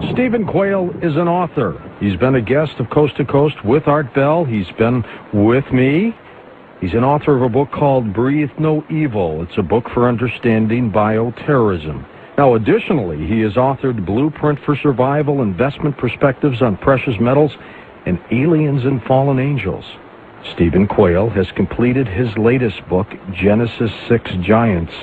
Steven Quayle is an author. He's been a guest of Coast to Coast with Art Bell. He's been with me. He's an author of a book called Breathe No Evil. It's a book for understanding bioterrorism. Now, additionally, he has authored Blueprint for Survival, Investment Perspectives on Precious Metals, and Aliens and Fallen Angels. Steven Quayle has completed his latest book, Genesis 6 Giants,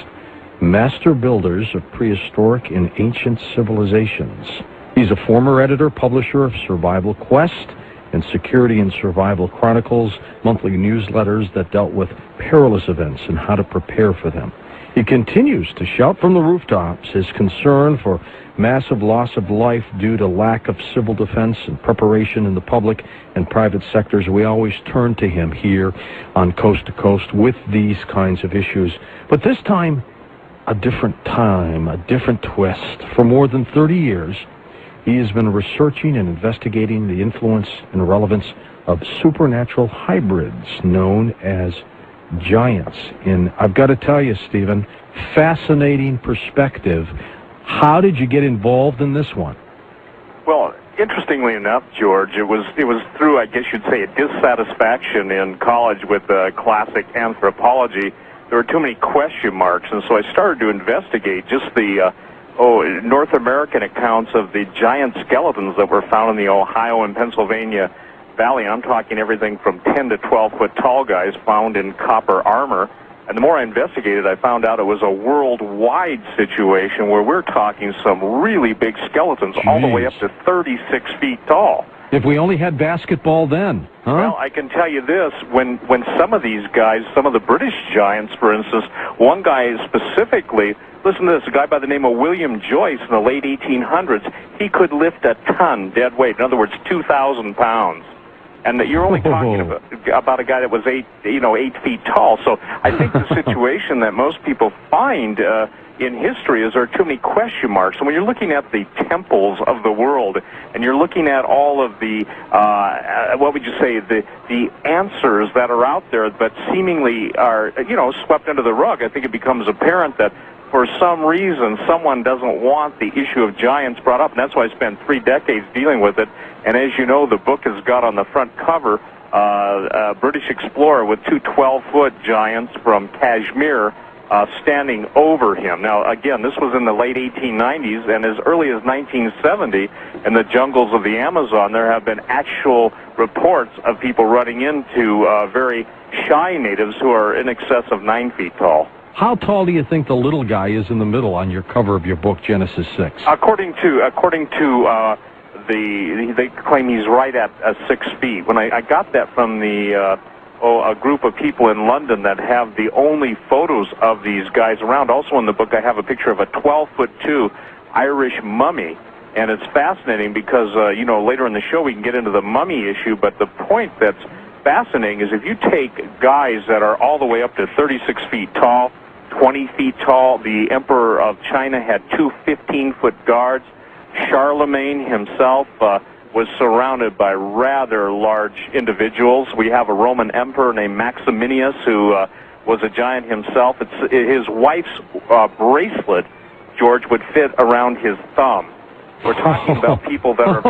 Master Builders of Prehistoric and Ancient Civilizations. He's a former editor, publisher of Survival Quest and Security and Survival Chronicles, monthly newsletters that dealt with perilous events and how to prepare for them. He continues to shout from the rooftops his concern for massive loss of life due to lack of civil defense and preparation in the public and private sectors. We always turn to him here on Coast to Coast with these kinds of issues. But this time, a different twist. For more than 30 years, he has been researching and investigating the influence and relevance of supernatural hybrids known as giants. And I've got to tell you, Steven, fascinating perspective. How did you get involved in this one? Well, interestingly enough, George, it was through, I guess you'd say, a dissatisfaction in college with classic anthropology. There were too many question marks, and so I started to investigate just the North American accounts of the giant skeletons that were found in the Ohio and Pennsylvania Valley. I'm talking everything from 10 to 12-foot tall guys found in copper armor. And the more I investigated, I found out it was a worldwide situation where we're talking some really big skeletons, all the way up to 36 feet tall. If we only had basketball then, huh? Well, I can tell you this, when some of these guys, some of the British giants, for instance, one guy specifically, listen to this, a guy by the name of William Joyce in the late 1800s, he could lift a ton dead weight, in other words, 2,000 pounds. And you're only talking about a guy that was 8 feet tall. So I think the situation that most people find in history is there are too many question marks. And when you're looking at the temples of the world, and you're looking at all of the, what would you say, the answers that are out there that seemingly are, swept under the rug, I think it becomes apparent that for some reason, someone doesn't want the issue of giants brought up, and that's why I spent 3 decades dealing with it. And as you know, the book has got on the front cover a British explorer with 2 12-foot giants from Kashmir standing over him. Now, again, this was in the late 1890s, and as early as 1970, in the jungles of the Amazon, there have been actual reports of people running into very shy natives who are in excess of 9 feet tall. How tall do you think the little guy is in the middle on your cover of your book, Genesis 6? According to they claim he's right at 6 feet. When I got that from a group of people in London that have the only photos of these guys around. Also in the book, I have a picture of a 12'2" Irish mummy, and it's fascinating because later in the show we can get into the mummy issue. But the point that's fascinating is if you take guys that are all the way up to 36 feet tall, 20 feet tall. The Emperor of China had 2 15-foot guards. Charlemagne himself was surrounded by rather large individuals. We have a Roman emperor named Maximinius who was a giant himself. His wife's bracelet, George, would fit around his thumb. We're talking about people that are,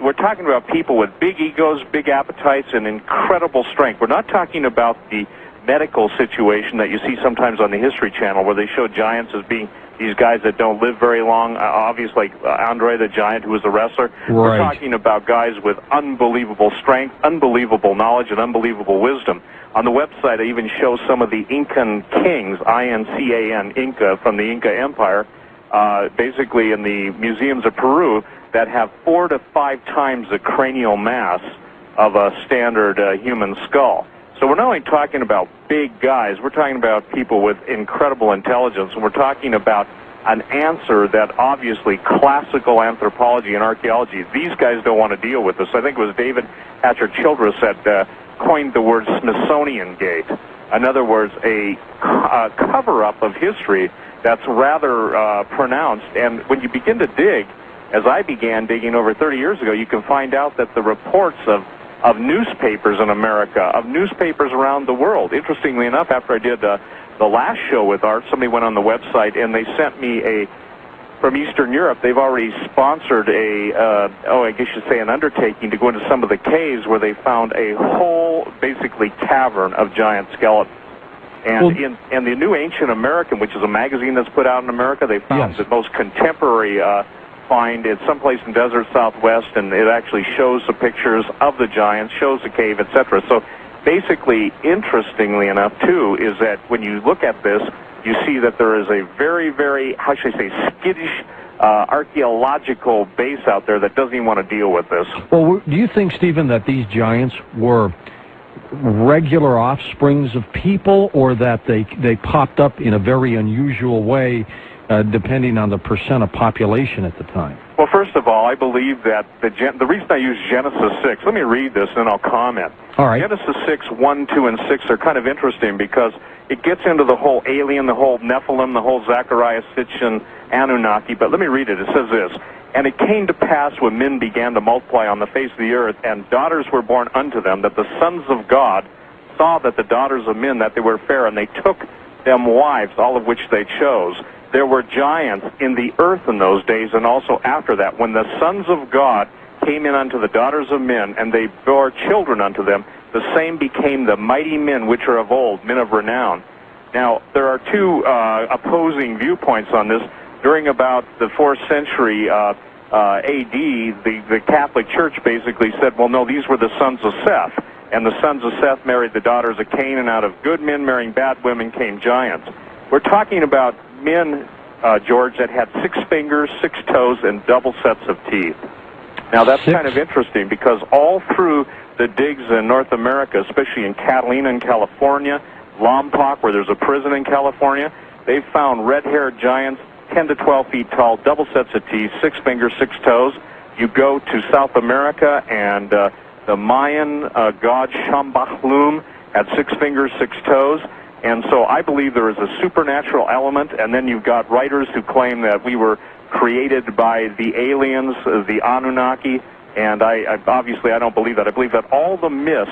we're talking about people with big egos, big appetites, and incredible strength. We're not talking about the medical situation that you see sometimes on the History Channel where they show giants as being these guys that don't live very long, obviously like Andre the Giant, who was a wrestler. Right. We're talking about guys with unbelievable strength, unbelievable knowledge, and unbelievable wisdom. On the website, I even show some of the Incan kings, I-N-C-A-N, Inca, from the Inca Empire, basically in the museums of Peru, that have 4 to 5 times the cranial mass of a standard human skull. So we're not only talking about big guys, we're talking about people with incredible intelligence, and we're talking about an answer that obviously classical anthropology and archaeology, these guys don't want to deal with this. I think it was David Hatcher Childress that coined the word Smithsonian Gate. In other words, a cover-up of history that's rather pronounced. And when you begin to dig, as I began digging over 30 years ago, you can find out that the reports of newspapers in America, of newspapers around the world. Interestingly enough, after I did the last show with Art, somebody went on the website and they sent me from Eastern Europe, they've already sponsored I guess you'd say an undertaking to go into some of the caves where they found a whole, basically, cavern of giant skeletons. And in the New Ancient American, which is a magazine that's put out in America, they found the most contemporary find. It's someplace in desert Southwest, and it actually shows the pictures of the giants, shows the cave, etc. So basically, interestingly enough, too, is that when you look at this, you see that there is a very, very, how should I say, skittish archaeological base out there that doesn't even want to deal with this. Well, do you think, Stephen, that these giants were regular offsprings of people, or that they popped up in a very unusual way, depending on the percent of population at the time? Well, first of all, I believe that the reason I use Genesis 6, let me read this and then I'll comment. All right. Genesis 6, 1, 2, and 6 are kind of interesting because it gets into the whole alien, the whole Nephilim, the whole Zechariah, Sitchin, Anunnaki, but let me read it. It says this: "And it came to pass when men began to multiply on the face of the earth, and daughters were born unto them, that the sons of God saw that the daughters of men, that they were fair, and they took them wives, all of which they chose. There were giants in the earth in those days, and also after that, when the sons of God came in unto the daughters of men, and they bore children unto them, the same became the mighty men which are of old, men of renown." Now, there are two opposing viewpoints on this. During about the 4th century A.D., the Catholic Church basically said, well, no, these were the sons of Seth, and the sons of Seth married the daughters of Cain, and out of good men marrying bad women came giants. We're talking about men, George, that had 6 fingers, 6 toes, and double sets of teeth. Now, that's kind of interesting because all through the digs in North America, especially in Catalina in California, Lompoc, where there's a prison in California, they found red-haired giants 10 to 12 feet tall, double sets of teeth, 6 fingers, 6 toes. You go to South America, and the Mayan god Shambhalum had 6 fingers, 6 toes. And so I believe there is a supernatural element, and then you've got writers who claim that we were created by the aliens, the Anunnaki, and I obviously I don't believe that. I believe that all the myths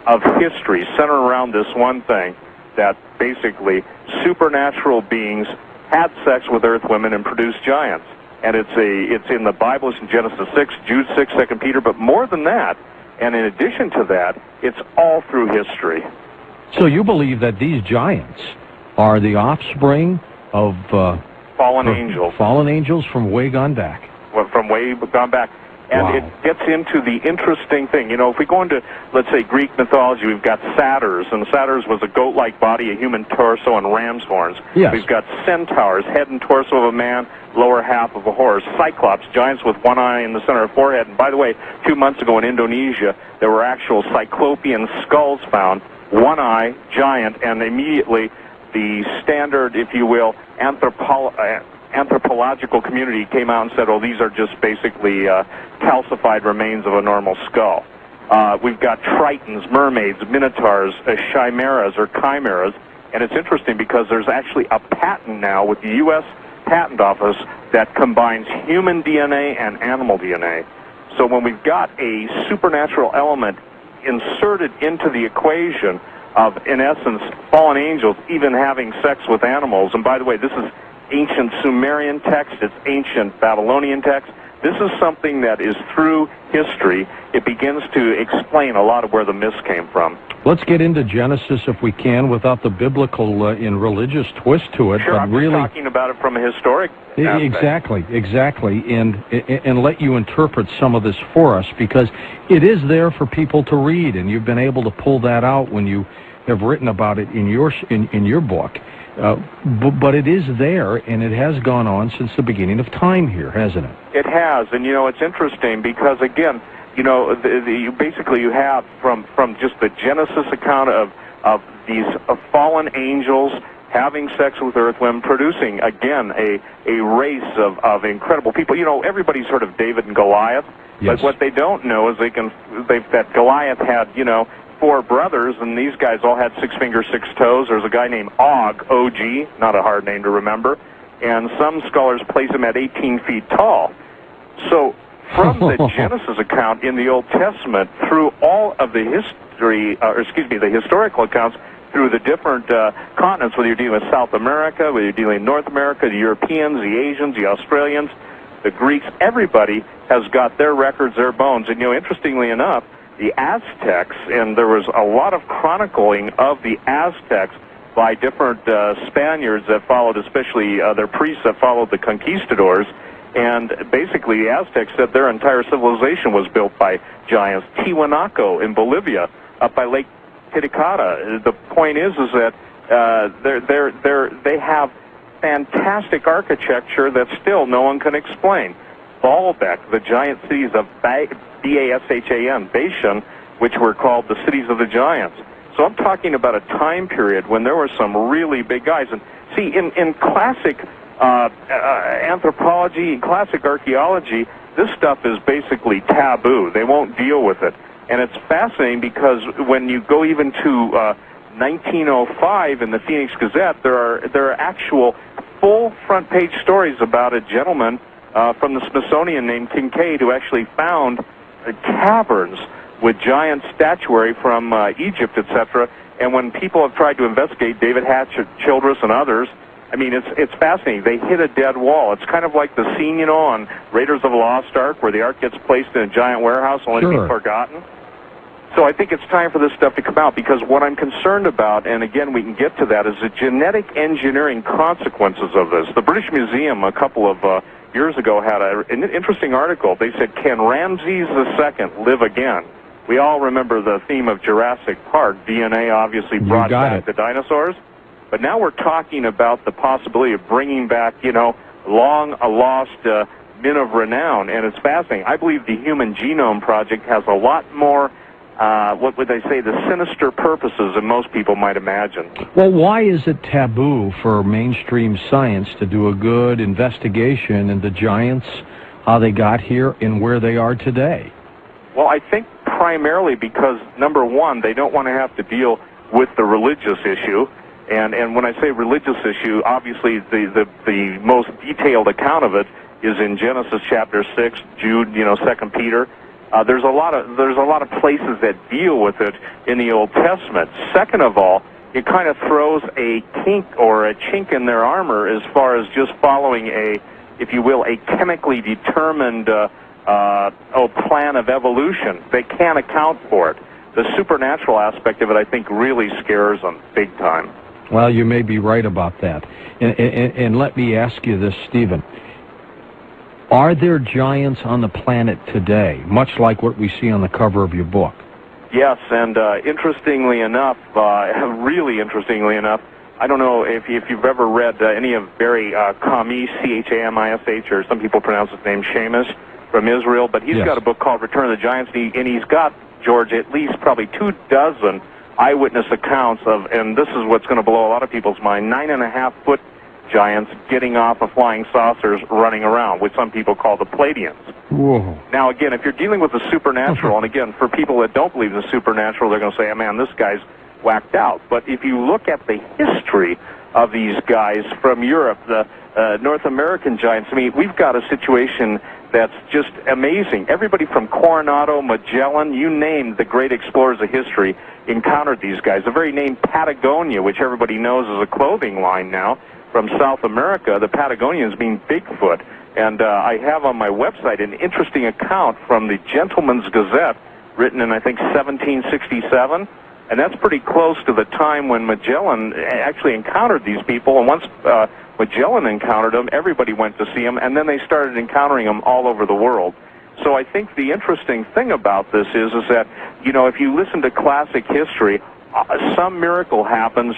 of history center around this one thing, that basically supernatural beings had sex with earth women and produced giants. And it's in the Bible, it's in Genesis 6, Jude 6, 2 Peter, but more than that, and in addition to that, it's all through history. So you believe that these giants are the offspring of fallen angels. Fallen angels from way gone back. Well, from way gone back. And it gets into the interesting thing. You know, if we go into, let's say, Greek mythology, we've got satyrs, and satyrs was a goat-like body, a human torso, and ram's horns. Yes. We've got centaurs, head and torso of a man, lower half of a horse. Cyclops, giants with one eye in the center of the forehead. And by the way, 2 months ago in Indonesia, there were actual cyclopean skulls found, one eye, giant, and immediately the standard, if you will, anthropological community came out and said, oh, these are just basically calcified remains of a normal skull. We've got tritons, mermaids, minotaurs, chimeras or chimeras, and it's interesting because there's actually a patent now with the U.S. Patent Office that combines human DNA and animal DNA. So when we've got a supernatural element inserted into the equation of, in essence, fallen angels even having sex with animals, and by the way, this is ancient Sumerian text, it's ancient Babylonian text. This is something that is through history. It begins to explain a lot of where the myths came from. Let's get into Genesis if we can, without the biblical and religious twist to it. Sure, but I'm really talking about it from a historic aspect. Exactly, and let you interpret some of this for us, because it is there for people to read, and you've been able to pull that out when you have written about it in your book. But it is there, and it has gone on since the beginning of time here, hasn't it? It has, and you know, it's interesting because, again, you know, basically you have from just the Genesis account of these fallen angels having sex with earth women, producing, again, a race of incredible people. You know, everybody's heard of David and Goliath, yes. But what they don't know is that Goliath had, you know, 4 brothers, and these guys all had 6 fingers, 6 toes. There's a guy named Og, O-G, not a hard name to remember, and some scholars place him at 18 feet tall. So from the Genesis account in the Old Testament through all of the history, the historical accounts, through the different continents, whether you're dealing with South America, whether you're dealing with North America, the Europeans, the Asians, the Australians, the Greeks, everybody has got their records, their bones. And, interestingly enough, the Aztecs, and there was a lot of chronicling of the Aztecs by different Spaniards that followed, especially their priests that followed the conquistadors. And basically, the Aztecs said their entire civilization was built by giants. Tiwanaku in Bolivia, up by Lake Titicaca. The point is that they have fantastic architecture that still no one can explain. Baalbek, the giant cities of B-A-S-H-A-N, Bashan, which were called the cities of the giants. So I'm talking about a time period when there were some really big guys. And see, in classic anthropology and classic archaeology, this stuff is basically taboo. They won't deal with it. And it's fascinating because when you go even to 1905 in the Phoenix Gazette, there are actual full front page stories about a gentleman from the Smithsonian named Kincaid who actually found caverns with giant statuary from Egypt, etc. And when people have tried to investigate, David Hatch, Childress, and others, I mean, it's fascinating. They hit a dead wall. It's kind of like the scene, on Raiders of the Lost Ark, where the Ark gets placed in a giant warehouse only to be forgotten. So I think it's time for this stuff to come out, because what I'm concerned about, and again, we can get to that, is the genetic engineering consequences of this. The British Museum a couple of years ago had an interesting article. They said, can Ramses II live again? We all remember the theme of Jurassic Park. DNA obviously brought back the dinosaurs. But now we're talking about the possibility of bringing back, long lost men of renown, and it's fascinating. I believe the Human Genome Project has a lot more, what would they say, the sinister purposes than most people might imagine. Well, why is it taboo for mainstream science to do a good investigation into giants, how they got here, and where they are today? Well, I think primarily because, number one, they don't want to have to deal with the religious issue. And when I say religious issue, obviously the most detailed account of it is in Genesis chapter 6, Jude, 2 Peter. There's a lot of places that deal with it in the Old Testament. Second of all, it kind of throws a kink or a chink in their armor as far as just following if you will, a chemically determined plan of evolution. They can't account for it. The supernatural aspect of it, I think, really scares them big time. Well, you may be right about that. And let me ask you this, Stephen. Are there giants on the planet today, much like what we see on the cover of your book? Yes, and interestingly enough, really interestingly enough, I don't know if you've ever read any of Barry Chamish, C-H-A-M-I-S-H, or some people pronounce his name Shamish, from Israel, but he's got a book called Return of the Giants, and he's got, George, at least probably 24 eyewitness accounts of, and this is what's going to blow a lot of people's mind, 9.5-foot giants getting off of flying saucers running around, which some people call the Pleiadians. Whoa. Now, again, if you're dealing with the supernatural, and again, for people that don't believe in the supernatural, they're going to say, oh, man, this guy's whacked out. But if you look at the history of these guys from Europe, the North American giants, I mean, we've got a situation that's just amazing. Everybody from Coronado, Magellan, you name the great explorers of history, encountered these guys. The very name Patagonia, which everybody knows is a clothing line now, from South America, the Patagonians mean Bigfoot. And I have on my website an interesting account from the Gentleman's Gazette, written in, I think, 1767. And that's pretty close to the time when Magellan actually encountered these people. And once Magellan encountered them, everybody went to see them, and then they started encountering them all over the world. So I think the interesting thing about this is that, if you listen to classic history, some miracle happens,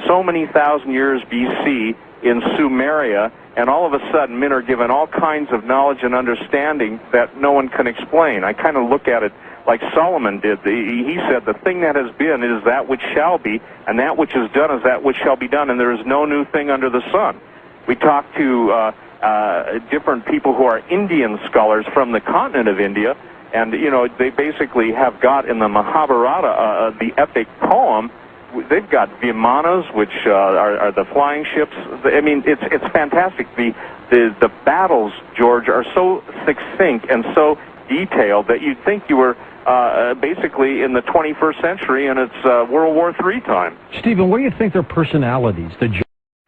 so many thousand years BC in Sumeria, and all of a sudden men are given all kinds of knowledge and understanding that no one can explain. I kind of look at it like Solomon did. He said, the thing that has been is that which shall be, and that which is done is that which shall be done, and there is no new thing under the sun. We talked to different people who are Indian scholars from the continent of India, and, they basically have got in the Mahabharata, the epic poem, they've got Vimanas, which are the flying ships. I mean, it's fantastic. The battles, George, are so succinct and so detailed that you'd think you were basically in the 21st century and it's World War III time. Stephen, what do you think their personalities,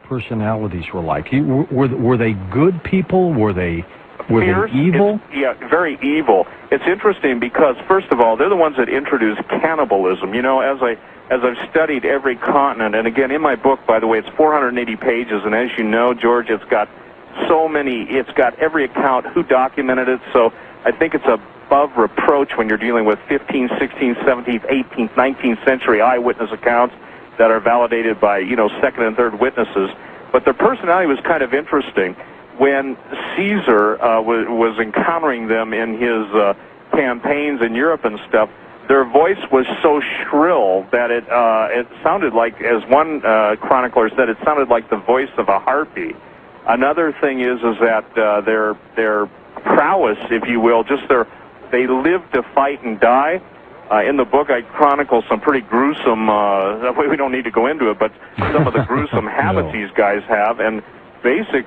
personalities were like? Were they good people? Were they evil? Yeah, very evil. It's interesting because, first of all, they're the ones that introduced cannibalism. You know, as I've studied every continent, and again, in my book, by the way, it's 480 pages, and as you know, George, it's got every account, who documented it, so I think it's above reproach when you're dealing with 15th, 16th, 17th, 18th, 19th century eyewitness accounts that are validated by, second and third witnesses. But their personality was kind of interesting. When Caesar was encountering them in his campaigns in Europe and stuff, their voice was so shrill that it sounded like, as one chronicler said, it sounded like the voice of a harpy. Another thing is that their prowess, if you will, they lived to fight and die. In the book, I chronicle some pretty gruesome, we don't need to go into it, but some of the gruesome habits these guys have, and basically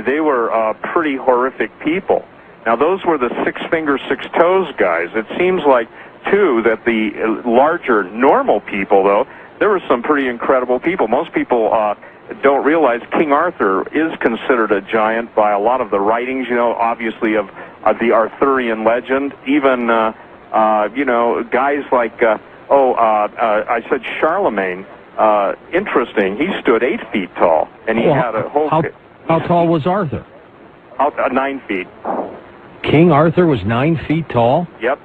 they were pretty horrific people. Now, those were the six-finger, six-toes guys. It seems like, too, that the larger, normal people, though, there were some pretty incredible people. Most people don't realize King Arthur is considered a giant by a lot of the writings, obviously of the Arthurian legend. Even, guys like, I said Charlemagne. Interesting. He stood 8 feet tall, and he had a whole... How tall was Arthur? 9 feet. King Arthur was 9 feet tall? Yep.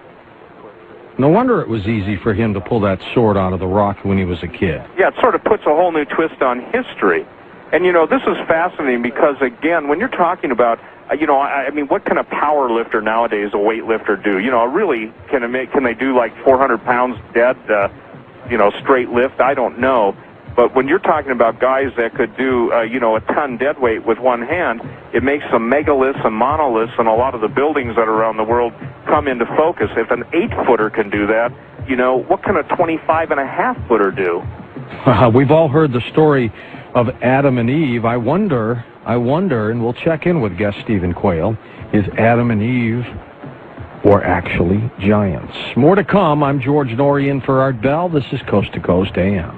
No wonder it was easy for him to pull that sword out of the rock when he was a kid. Yeah, it sort of puts a whole new twist on history. And, this is fascinating because, again, when you're talking about, what can a power lifter nowadays, a weightlifter, do? Really, can they do like 400 pounds dead, straight lift? I don't know. But when you're talking about guys that could do, a ton dead weight with one hand, it makes some megaliths and monoliths and a lot of the buildings that are around the world come into focus. If an 8-footer can do that, what can a 25-and-a-half-footer do? We've all heard the story of Adam and Eve. I wonder, and we'll check in with guest Steven Quayle, is Adam and Eve were actually giants? More to come. I'm George Norrie in for Art Bell. This is Coast to Coast AM.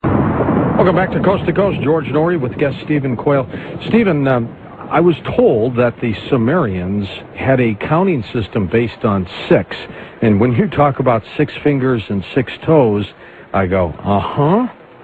Welcome back to Coast, George Norrie with guest Steven Quayle. Steven, I was told that the Sumerians had a counting system based on 6, and when you talk about 6 fingers and 6 toes, I go,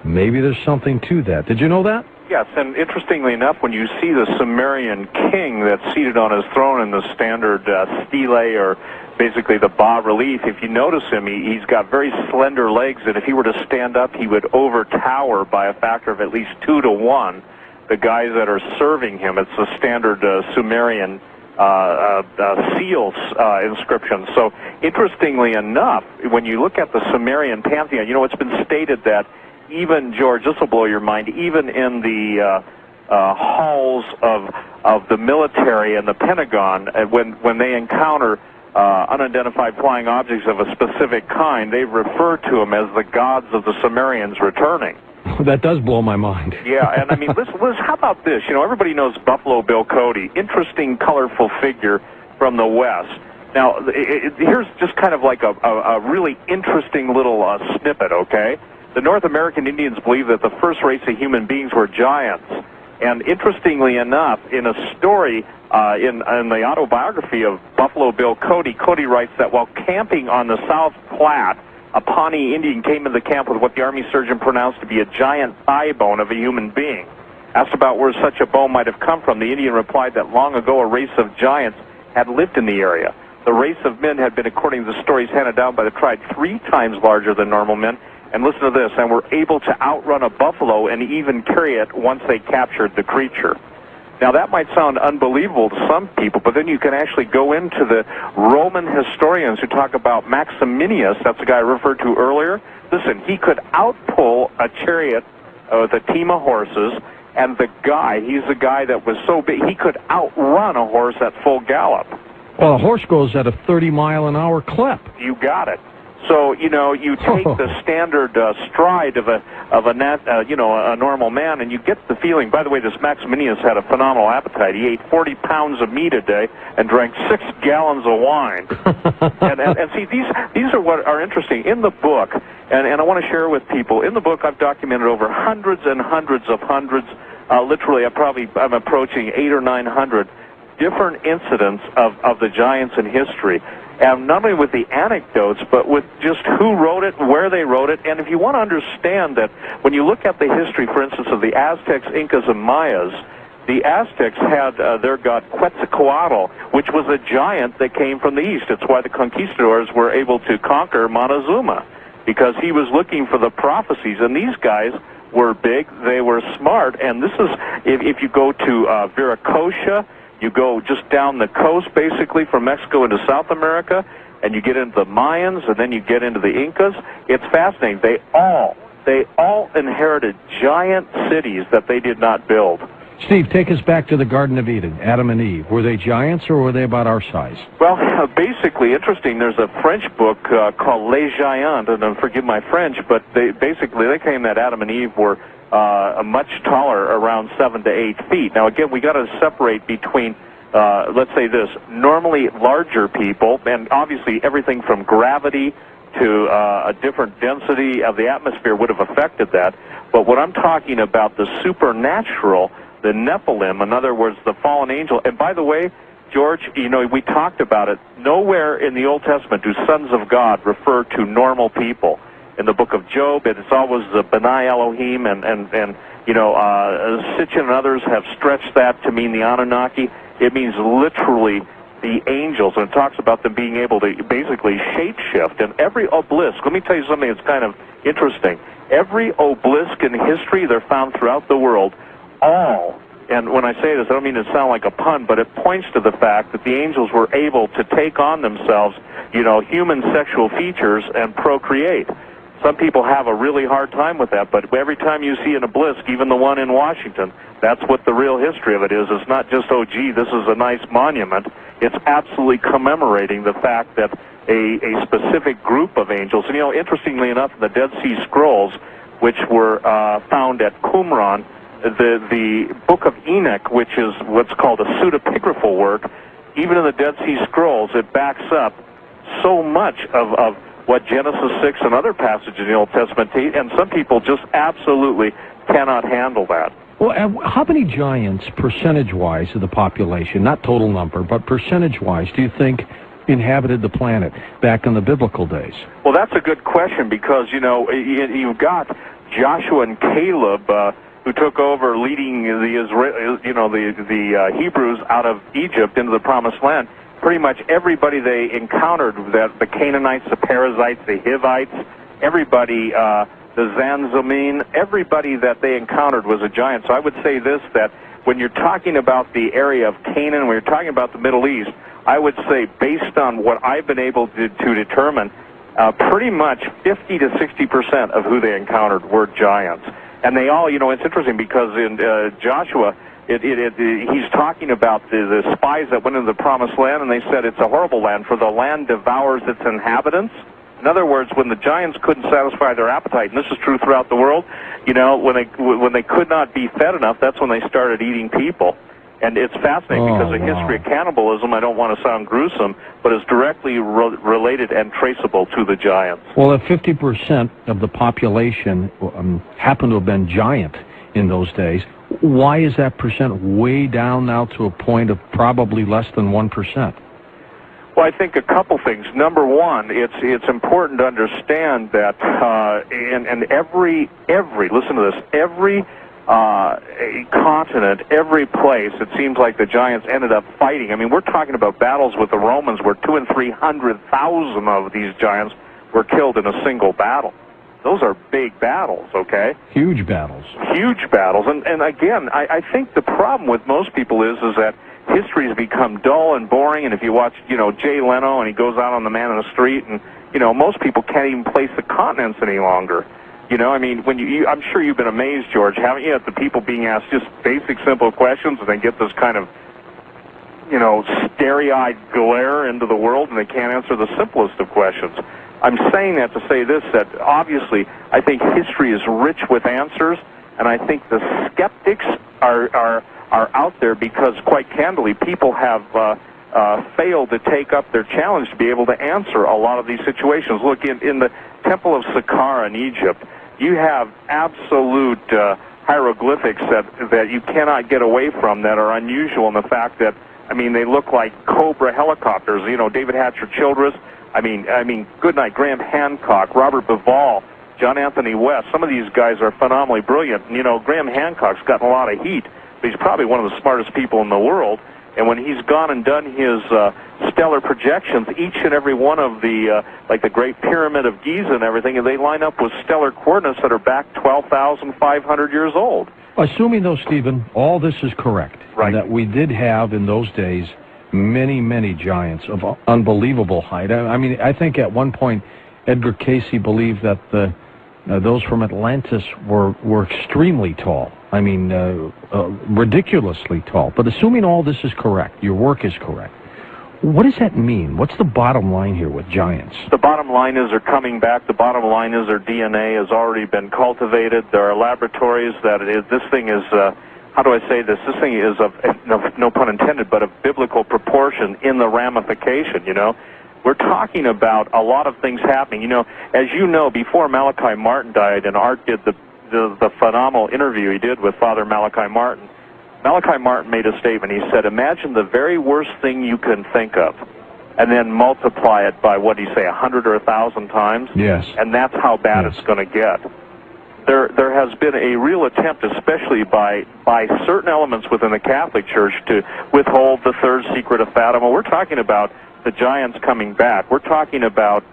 maybe there's something to that. Did you know that? Yes, and interestingly enough, when you see the Sumerian king that's seated on his throne in the standard stele, or basically the bas-relief, if you notice him, he's got very slender legs, and if he were to stand up, he would overtower by a factor of at least 2 to 1 the guys that are serving him. It's a standard Sumerian seals inscription. So, interestingly enough, when you look at the Sumerian pantheon, it's been stated that even, George, this will blow your mind, even in the halls of the military and the Pentagon, when they encounter unidentified flying objects of a specific kind, they refer to them as the gods of the Sumerians returning. That does blow my mind. Yeah, and I mean, Liz, how about this? Everybody knows Buffalo Bill Cody, interesting, colorful figure from the West. Now, here's just kind of like a really interesting little snippet, okay? The North American Indians believe that the first race of human beings were giants. And interestingly enough, in a story in the autobiography of Buffalo Bill Cody, Cody writes that while camping on the South Platte, a Pawnee Indian came into the camp with what the Army surgeon pronounced to be a giant thigh bone of a human being. Asked about where such a bone might have come from, the Indian replied that long ago a race of giants had lived in the area. The race of men had been, according to the stories handed down by the tribe, 3 times larger than normal men. And listen to this, and were able to outrun a buffalo and even carry it once they captured the creature. Now, that might sound unbelievable to some people, but then you can actually go into the Roman historians who talk about Maximinius, that's the guy I referred to earlier. Listen, he could outpull a chariot with a team of horses, and he's the guy that was so big, he could outrun a horse at full gallop. Well, a horse goes at a 30-mile-an-hour clip. You got it. So, you know, you take the standard stride of a normal man, and you get the feeling. By the way, this Maximinius had a phenomenal appetite. He ate 40 pounds of meat a day and drank 6 gallons of wine. and see, these are what are interesting in the book, and I want to share with people. In the book, I've documented over hundreds and hundreds of hundreds. Literally, I'm approaching 800 or 900 different incidents of the giants in history. And not only with the anecdotes, but with just who wrote it, where they wrote it. And if you want to understand that, when you look at the history, for instance, of the Aztecs, Incas, and Mayas, the Aztecs had their god Quetzalcoatl, which was a giant that came from the east. It's why the conquistadors were able to conquer Montezuma, because he was looking for the prophecies. And these guys were big, they were smart. And this is, if you go to Viracocha, you go just down the coast, basically, from Mexico into South America, and you get into the Mayans, and then you get into the Incas. It's fascinating. They all inherited giant cities that they did not build. Steve, take us back to the Garden of Eden, Adam and Eve. Were they giants, or were they about our size? Well, basically, interesting, there's a French book called Les Giants, and forgive my French, but they claim that Adam and Eve were much taller, around 7 to 8 feet. Now, again, we got to separate between, let's say this, normally larger people, and obviously everything from gravity to a different density of the atmosphere would have affected that. But what I'm talking about, the supernatural, the Nephilim, in other words, the fallen angel. And by the way, George, you know, we talked about it. Nowhere in the Old Testament do sons of God refer to normal people. In the book of Job, it's always the Benai Elohim, and you know, Sitchin and others have stretched that to mean the Anunnaki. It means literally the angels, and it talks about them being able to basically shapeshift. And every obelisk, let me tell you something that's kind of interesting. Every obelisk in history, they're found throughout the world, all, and when I say this, I don't mean to sound like a pun, but it points to the fact that the angels were able to take on themselves, you know, human sexual features and procreate. Some people have a really hard time with that, but every time you see an obelisk, even the one in Washington, that's what the real history of it is. It's not just, oh, gee, this is a nice monument. It's absolutely commemorating the fact that a specific group of angels, and, you know, interestingly enough, in the Dead Sea Scrolls, which were found at Qumran, the Book of Enoch, which is what's called a pseudepigraphal work, even in the Dead Sea Scrolls, it backs up so much of what Genesis 6 and other passages in the Old Testament teach, and some people just absolutely cannot handle that. Well, how many giants, percentage-wise, of the population, not total number, but percentage-wise, do you think inhabited the planet back in the biblical days? Well, that's a good question, because, you know, you've got Joshua and Caleb, who took over leading the Hebrews out of Egypt into the Promised Land. Pretty much everybody they encountered, the Canaanites, the Perizzites, the Hivites, everybody, the Zanzamin, everybody that they encountered was a giant. So I would say this, that when you're talking about the area of Canaan, when you're talking about the Middle East, I would say, based on what I've been able to determine, pretty much 50 to 60% of who they encountered were giants. And they all, you know, it's interesting because in Joshua, he's talking about the spies that went into the Promised Land, and they said it's a horrible land, for the land devours its inhabitants. In other words, when the giants couldn't satisfy their appetite, and this is true throughout the world, you know, when they could not be fed enough, that's when they started eating people. And it's fascinating because the history of cannibalism, I don't want to sound gruesome, but is directly related and traceable to the giants. Well, if 50% of the population happened to have been giant in those days, why is that percent way down now to a point of probably less than 1%? Well, I think a couple things. Number one, it's important to understand that and every listen to this, every continent, every place, it seems like the giants ended up fighting. I mean, we're talking about battles with the Romans where 200,000 and 300,000 of these giants were killed in a single battle. Those are big battles, okay? Huge battles. Huge battles. And again, I think the problem with most people is that history has become dull and boring, and if you watch, you know, Jay Leno, and he goes out on the man in the street, and, you know, most people can't even place the continents any longer. You know, I mean, when I'm sure you've been amazed, George, haven't you, at the people being asked just basic, simple questions, and they get this kind of, you know, starry-eyed glare into the world, and they can't answer the simplest of questions. I'm saying that to say this, that obviously I think history is rich with answers, and I think the skeptics are out there because, quite candidly, people have failed to take up their challenge to be able to answer a lot of these situations. Look, in the Temple of Saqqara in Egypt, you have absolute hieroglyphics that you cannot get away from that are unusual in the fact that, I mean, they look like Cobra helicopters. You know, David Hatcher Childress, I mean, Goodnight Graham Hancock, Robert Bivall, John Anthony West. Some of these guys are phenomenally brilliant. You know, Graham Hancock's gotten a lot of heat, but he's probably one of the smartest people in the world. And when he's gone and done his stellar projections, each and every one of the, like the Great Pyramid of Giza and everything, and they line up with stellar coordinates that are back 12,500 years old. Assuming, though, Stephen, all this is correct, right, and that we did have in those days many, many giants of unbelievable height. I mean, I think at one point Edgar Cayce believed that those from Atlantis were extremely tall. I mean, ridiculously tall. But assuming all this is correct, your work is correct, what does that mean? What's the bottom line here with giants? The bottom line is they're coming back. The bottom line is their DNA has already been cultivated. There are laboratories that this thing is, how do I say this? This thing is of, no pun intended, but of biblical proportion in the ramification, you know. We're talking about a lot of things happening. You know, as you know, before Malachi Martin died and Art did the phenomenal interview he did with Father Malachi Martin, Malachi Martin made a statement. He said, imagine the very worst thing you can think of, and then multiply it by, what do you say, 100 or 1,000 times? Yes. And that's how bad it's going to get. There has been a real attempt, especially by certain elements within the Catholic Church, to withhold the third secret of Fatima. We're talking about the giants coming back. We're talking about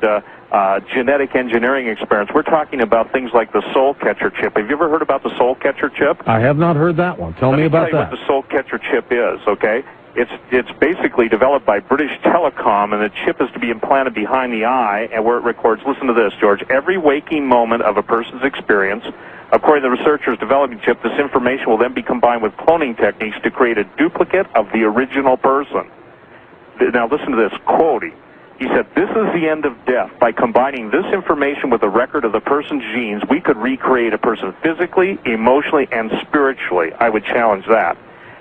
genetic engineering experiments. We're talking about things like the soul catcher chip. Have you ever heard about the soul catcher chip? I have not heard that one. Tell me about that. Let me tell you what the soul catcher chip is, okay? It's basically developed by British Telecom, and the chip is to be implanted behind the eye, and where it records, listen to this, George, every waking moment of a person's experience. According to the researchers developing the chip, this information will then be combined with cloning techniques to create a duplicate of the original person. Now listen to this, quoting. He said, this is the end of death. By combining this information with a record of the person's genes, we could recreate a person physically, emotionally, and spiritually. I would challenge that.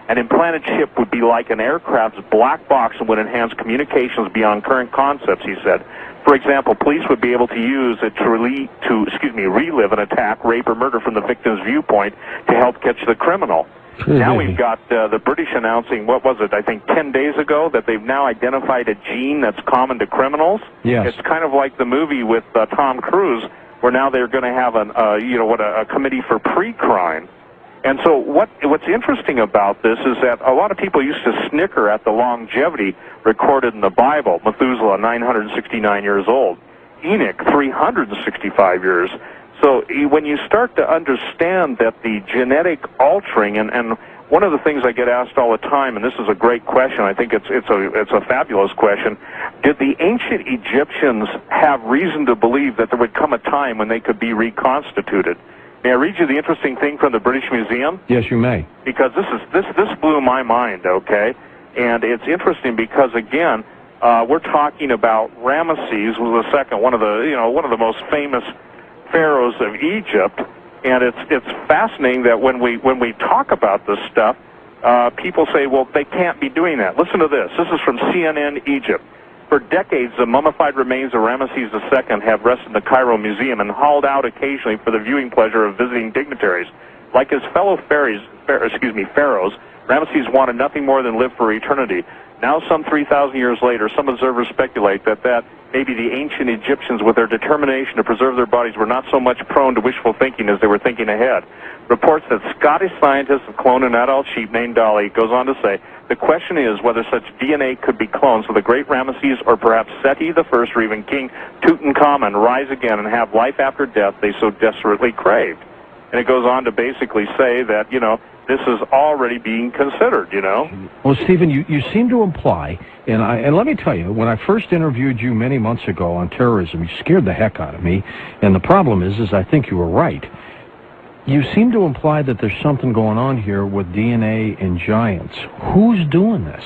An implanted chip would be like an aircraft's black box and would enhance communications beyond current concepts, he said. For example, police would be able to use it to relive an attack, rape, or murder from the victim's viewpoint to help catch the criminal. Now we've got the British announcing, what was it, I think 10 days ago, that they've now identified a gene that's common to criminals. Yes. It's kind of like the movie with Tom Cruise, where now they're going to have a committee for pre-crime. And so what's interesting about this is that a lot of people used to snicker at the longevity recorded in the Bible. Methuselah, 969 years old. Enoch, 365 years. So when you start to understand that the genetic altering, and one of the things I get asked all the time, and this is a great question, I think it's a fabulous question, did the ancient Egyptians have reason to believe that there would come a time when they could be reconstituted? May I read you the interesting thing from the British Museum? Yes, you may. Because this blew my mind, okay? And it's interesting because, again, we're talking about Ramesses was the second, one of the most famous pharaohs of Egypt, and it's fascinating that when we talk about this stuff, people say, well, they can't be doing that. Listen to this. This is from CNN Egypt. For decades, the mummified remains of Ramesses II have rested in the Cairo Museum and hauled out occasionally for the viewing pleasure of visiting dignitaries. Like his fellow pharaohs, Ramesses wanted nothing more than live for eternity. Now, some 3,000 years later, some observers speculate that maybe the ancient Egyptians, with their determination to preserve their bodies, were not so much prone to wishful thinking as they were thinking ahead. Reports that Scottish scientists have cloned an adult sheep named Dolly. Goes on to say, the question is whether such DNA could be cloned so the great Ramesses or perhaps Seti I or even King Tutankhamun rise again and have life after death they so desperately craved. And it goes on to basically say that, this is already being considered, Well, Stephen, you seem to imply, and let me tell you, when I first interviewed you many months ago on terrorism, you scared the heck out of me, and the problem is I think you were right. You seem to imply that there's something going on here with DNA and giants. Who's doing this?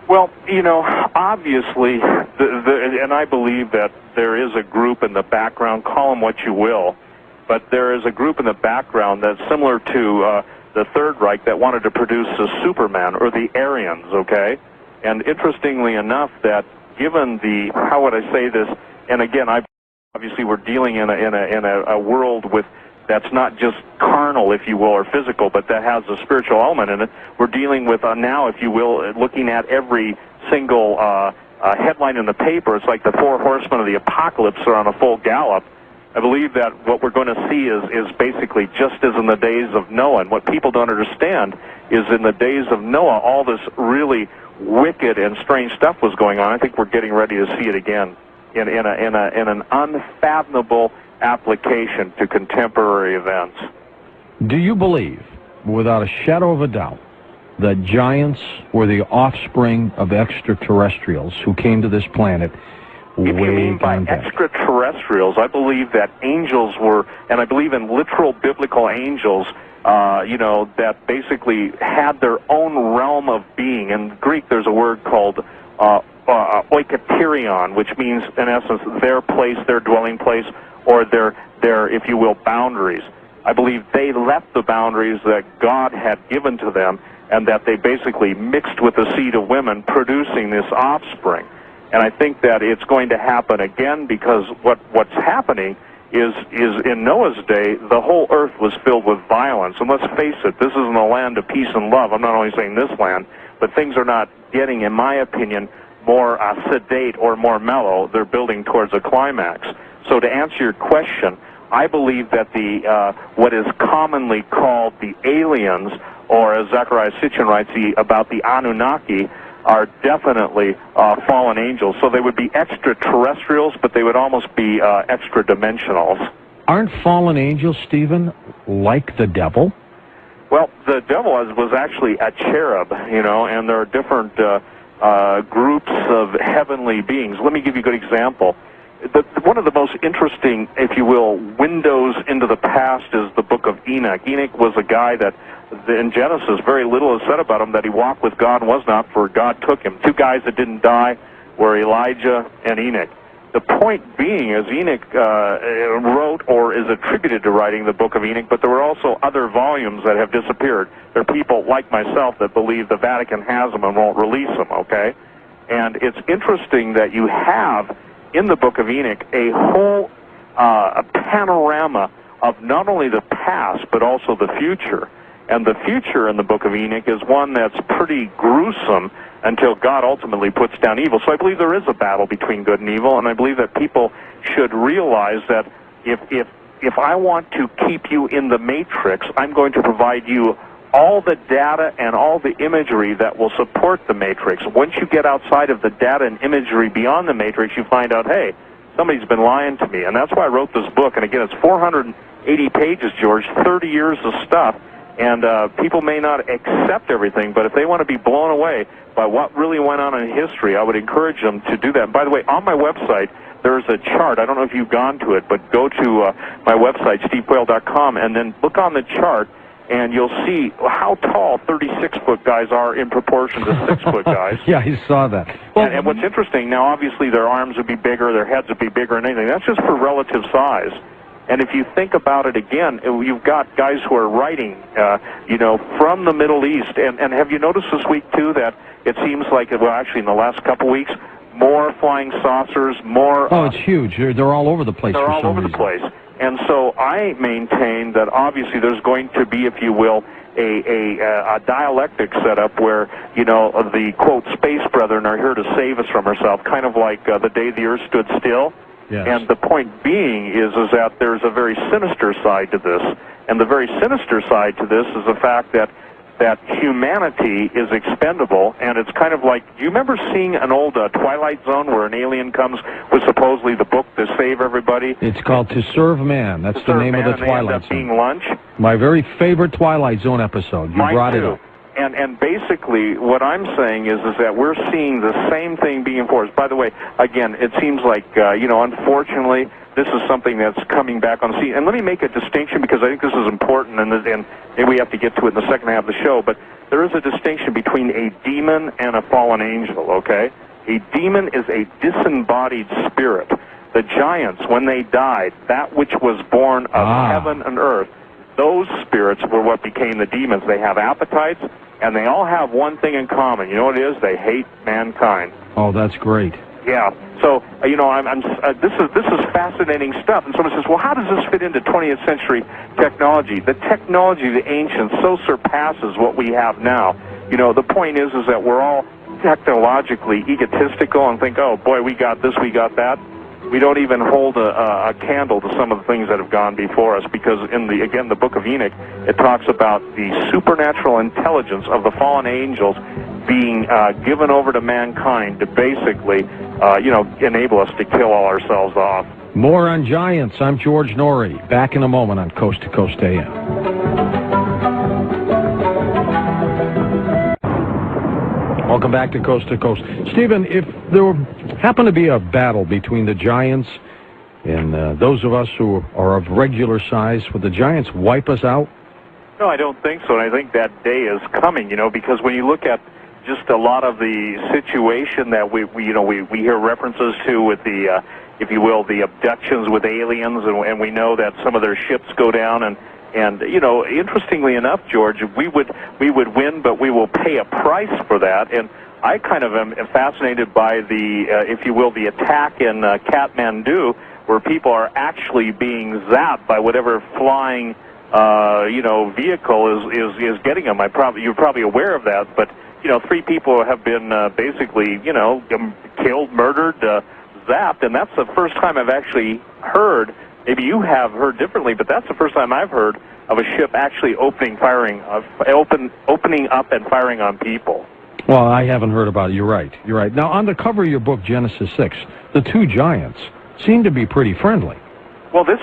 Well, you know, obviously, and I believe that there is a group in the background, call them what you will, but there is a group in the background that's similar to the Third Reich that wanted to produce a Superman, or the Aryans, okay? And interestingly enough, that given the, how would I say this, and again, obviously we're dealing in a world with that's not just carnal, if you will, or physical, but that has a spiritual element in it. We're dealing with now, if you will, looking at every single headline in the paper. It's like the four horsemen of the apocalypse are on a full gallop. I believe that what we're going to see is basically just as in the days of Noah. And what people don't understand is in the days of Noah, all this really wicked and strange stuff was going on. I think we're getting ready to see it again in an unfathomable application to contemporary events. Do you believe, without a shadow of a doubt, that giants were the offspring of extraterrestrials who came to this planet? If you mean by extraterrestrials, I believe that angels were, and I believe in literal biblical angels, you know, that basically had their own realm of being. In Greek, there's a word called oikaterion, which means, in essence, their place, their dwelling place, or their, if you will, boundaries. I believe they left the boundaries that God had given to them, and that they basically mixed with the seed of women, producing this offspring. And I think that it's going to happen again, because what's happening is in Noah's day, the whole earth was filled with violence. And let's face it, this isn't a land of peace and love. I'm not only saying this land, but things are not getting, in my opinion, more sedate or more mellow. They're building towards a climax. So to answer your question, I believe that the what is commonly called the aliens, or as Zechariah Sitchin writes about the Anunnaki, are definitely fallen angels. So they would be extraterrestrials, but they would almost be extra-dimensionals. Aren't fallen angels, Stephen, like the devil? Well, the devil was actually a cherub, you know, and there are different groups of heavenly beings. Let me give you a good example. One of the most interesting, if you will, windows into the past is the book of Enoch. Enoch was a guy that, in Genesis, very little is said about him, that he walked with God and was not, for God took him. Two guys that didn't die were Elijah and Enoch. The point being is Enoch wrote or is attributed to writing the book of Enoch, but there were also other volumes that have disappeared. There are people like myself that believe the Vatican has them and won't release them, okay? And it's interesting that you have in the book of Enoch a whole a panorama of not only the past but also the future. And the future in the book of Enoch is one that's pretty gruesome until God ultimately puts down evil. So I believe there is a battle between good and evil, and I believe that people should realize that if I want to keep you in the matrix, I'm going to provide you all the data and all the imagery that will support the matrix. Once you get outside of the data and imagery beyond the matrix, you find out, hey, somebody's been lying to me. And that's why I wrote this book. And again, it's 480 pages, George, 30 years of stuff. And people may not accept everything, but if they want to be blown away by what really went on in history, I would encourage them to do that. And by the way, on my website, there's a chart. I don't know if you've gone to it, but go to my website, stevequayle.com, and then look on the chart, and you'll see how tall 36-foot guys are in proportion to 6-foot guys. Yeah, I saw that. Well, and what's interesting, now obviously their arms would be bigger, their heads would be bigger and anything. That's just for relative size. And if you think about it again, you've got guys who are writing, you know, from the Middle East. And have you noticed this week, too, that it seems like, well, actually in the last couple weeks, more flying saucers, more... Oh, it's huge. They're all over the place for some reason. They're all over the place. And so I maintain that obviously there's going to be, if you will, a dialectic setup where, you know, the, quote, space brethren are here to save us from ourselves, kind of like the day the earth stood still. Yes. And the point being is that there's a very sinister side to this. And the very sinister side to this is the fact that humanity is expendable, and it's kind of like, do you remember seeing an old Twilight Zone where an alien comes with supposedly the book to save everybody? It's called To Serve Man. That's the name of the Twilight Zone. Being lunch. My very favorite Twilight Zone episode. You brought it up. And basically, what I'm saying is that we're seeing the same thing being enforced. By the way, again, it seems like, you know, unfortunately, this is something that's coming back on the scene. And let me make a distinction, because I think this is important, and maybe we have to get to it in the second half of the show. But there is a distinction between a demon and a fallen angel, okay? A demon is a disembodied spirit. The giants, when they died, that which was born of heaven and earth, those spirits were what became the demons. They have appetites, and they all have one thing in common. You know what it is? They hate mankind. Oh, that's great. Yeah. So, this is fascinating stuff. And someone says, well, how does this fit into 20th century technology? The technology of the ancients so surpasses what we have now. You know, the point is that we're all technologically egotistical and think, oh, boy, we got this, we got that. We don't even hold a candle to some of the things that have gone before us, because in the book of Enoch, it talks about the supernatural intelligence of the fallen angels being given over to mankind to basically, enable us to kill all ourselves off. More on giants. I'm George Norrie. Back in a moment on Coast to Coast AM. Welcome back to Coast. Stephen, if there happened to be a battle between the giants and those of us who are of regular size, would the giants wipe us out? No, I don't think so, and I think that day is coming, because when you look at just a lot of the situation that we hear references to with the, if you will, the abductions with aliens, and we know that some of their ships go down, and interestingly enough, George, we would win, but we will pay a price for that. And I kind of am fascinated by the, if you will, the attack in Kathmandu, where people are actually being zapped by whatever flying, vehicle is getting them. You're probably aware of that, but 3 people have been basically, killed, murdered, zapped, and that's the first time I've actually heard. Maybe you have heard differently, but that's the first time I've heard of a ship actually opening up and firing on people. Well, I haven't heard about it. You're right. Now, on the cover of your book, Genesis 6, the 2 giants seem to be pretty friendly. Well, these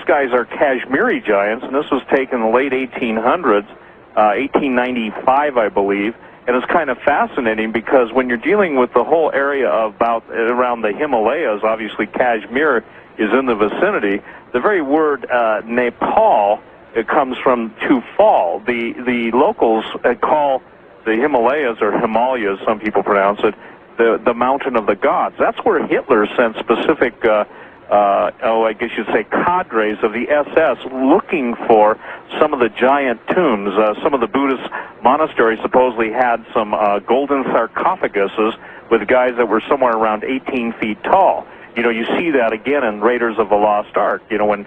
guys are Kashmiri giants, and this was taken in the late 1800s, 1895, I believe. And it's kind of fascinating because when you're dealing with the whole area around the Himalayas, obviously Kashmir is in the vicinity. The very word Nepal, it comes from to fall. The locals call the Himalayas, or Himalayas, some people pronounce it, the mountain of the gods. That's where Hitler sent specific, I guess you'd say, cadres of the SS looking for some of the giant tombs. Some of the Buddhist monasteries supposedly had some golden sarcophaguses with guys that were somewhere around 18 feet tall. You see that again in Raiders of the Lost Ark. When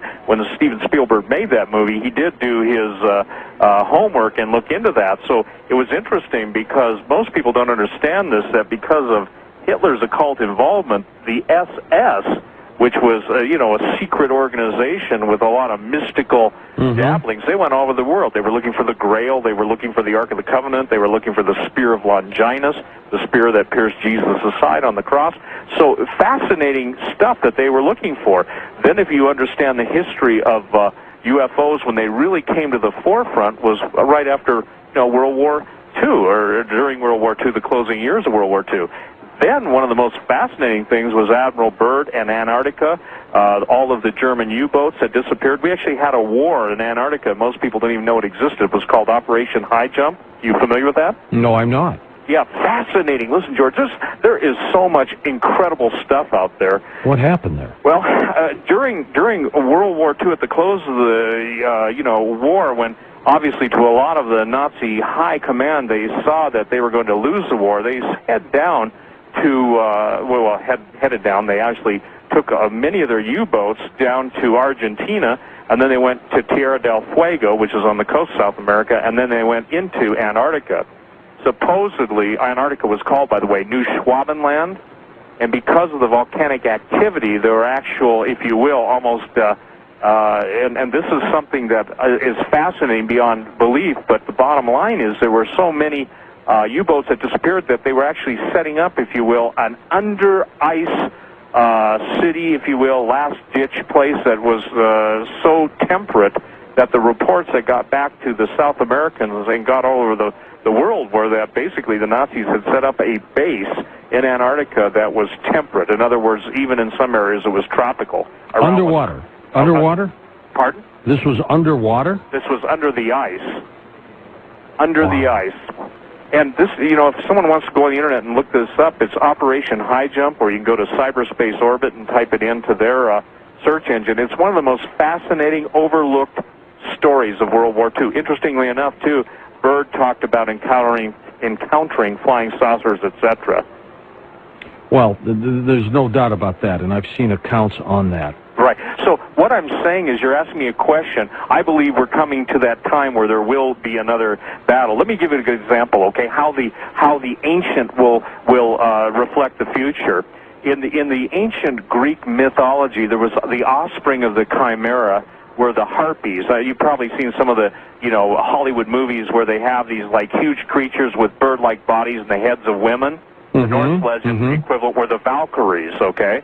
Steven Spielberg made that movie, he did do his homework and look into that. So it was interesting because most people don't understand this, that because of Hitler's occult involvement, the SS, which was, a secret organization with a lot of mystical dabblings. They went all over the world. They were looking for the Grail. They were looking for the Ark of the Covenant. They were looking for the Spear of Longinus, the spear that pierced Jesus' side on the cross. So fascinating stuff that they were looking for. Then if you understand the history of UFOs, when they really came to the forefront was right after World War II, or during World War II, the closing years of World War II. Then one of the most fascinating things was Admiral Byrd and Antarctica. All of the German U-boats had disappeared. We actually had a war in Antarctica. Most people don't even know it existed. It was called Operation High Jump. You familiar with that? No, I'm not. Yeah, fascinating. Listen, George, there is so much incredible stuff out there. What happened there? Well, during World War II, at the close of the war, when obviously to a lot of the Nazi high command, they saw that they were going to lose the war, they headed down. They actually took many of their U-boats down to Argentina, and then they went to Tierra del Fuego, which is on the coast of South America, and then they went into Antarctica. Supposedly, Antarctica was called, by the way, New Schwabenland, and because of the volcanic activity, there were actual, if you will, almost, and this is something that is fascinating beyond belief, but the bottom line is there were so many U-boats that disappeared that they were actually setting up, if you will, an under-ice city, if you will, last-ditch place that was so temperate that the reports that got back to the South Americans and got all over the world were that basically the Nazis had set up a base in Antarctica that was temperate. In other words, even in some areas it was tropical. Underwater? Underwater? Pardon? This was underwater? This was under the ice. under the ice. And this, you know, if someone wants to go on the internet and look this up, it's Operation High Jump, or you can go to Cyberspace Orbit and type it into their search engine. It's one of the most fascinating, overlooked stories of World War II. Interestingly enough, too, Byrd talked about encountering flying saucers, etc. Well, there's no doubt about that, and I've seen accounts on that. Right. So what I'm saying is, you're asking me a question. I believe we're coming to that time where there will be another battle. Let me give you a good example, okay? How the ancient will reflect the future. In the ancient Greek mythology, there was the offspring of the chimera were the harpies. You've probably seen some of the, you know, Hollywood movies where they have these like huge creatures with bird-like bodies and the heads of women. The Norse legend, the equivalent were the Valkyries, okay?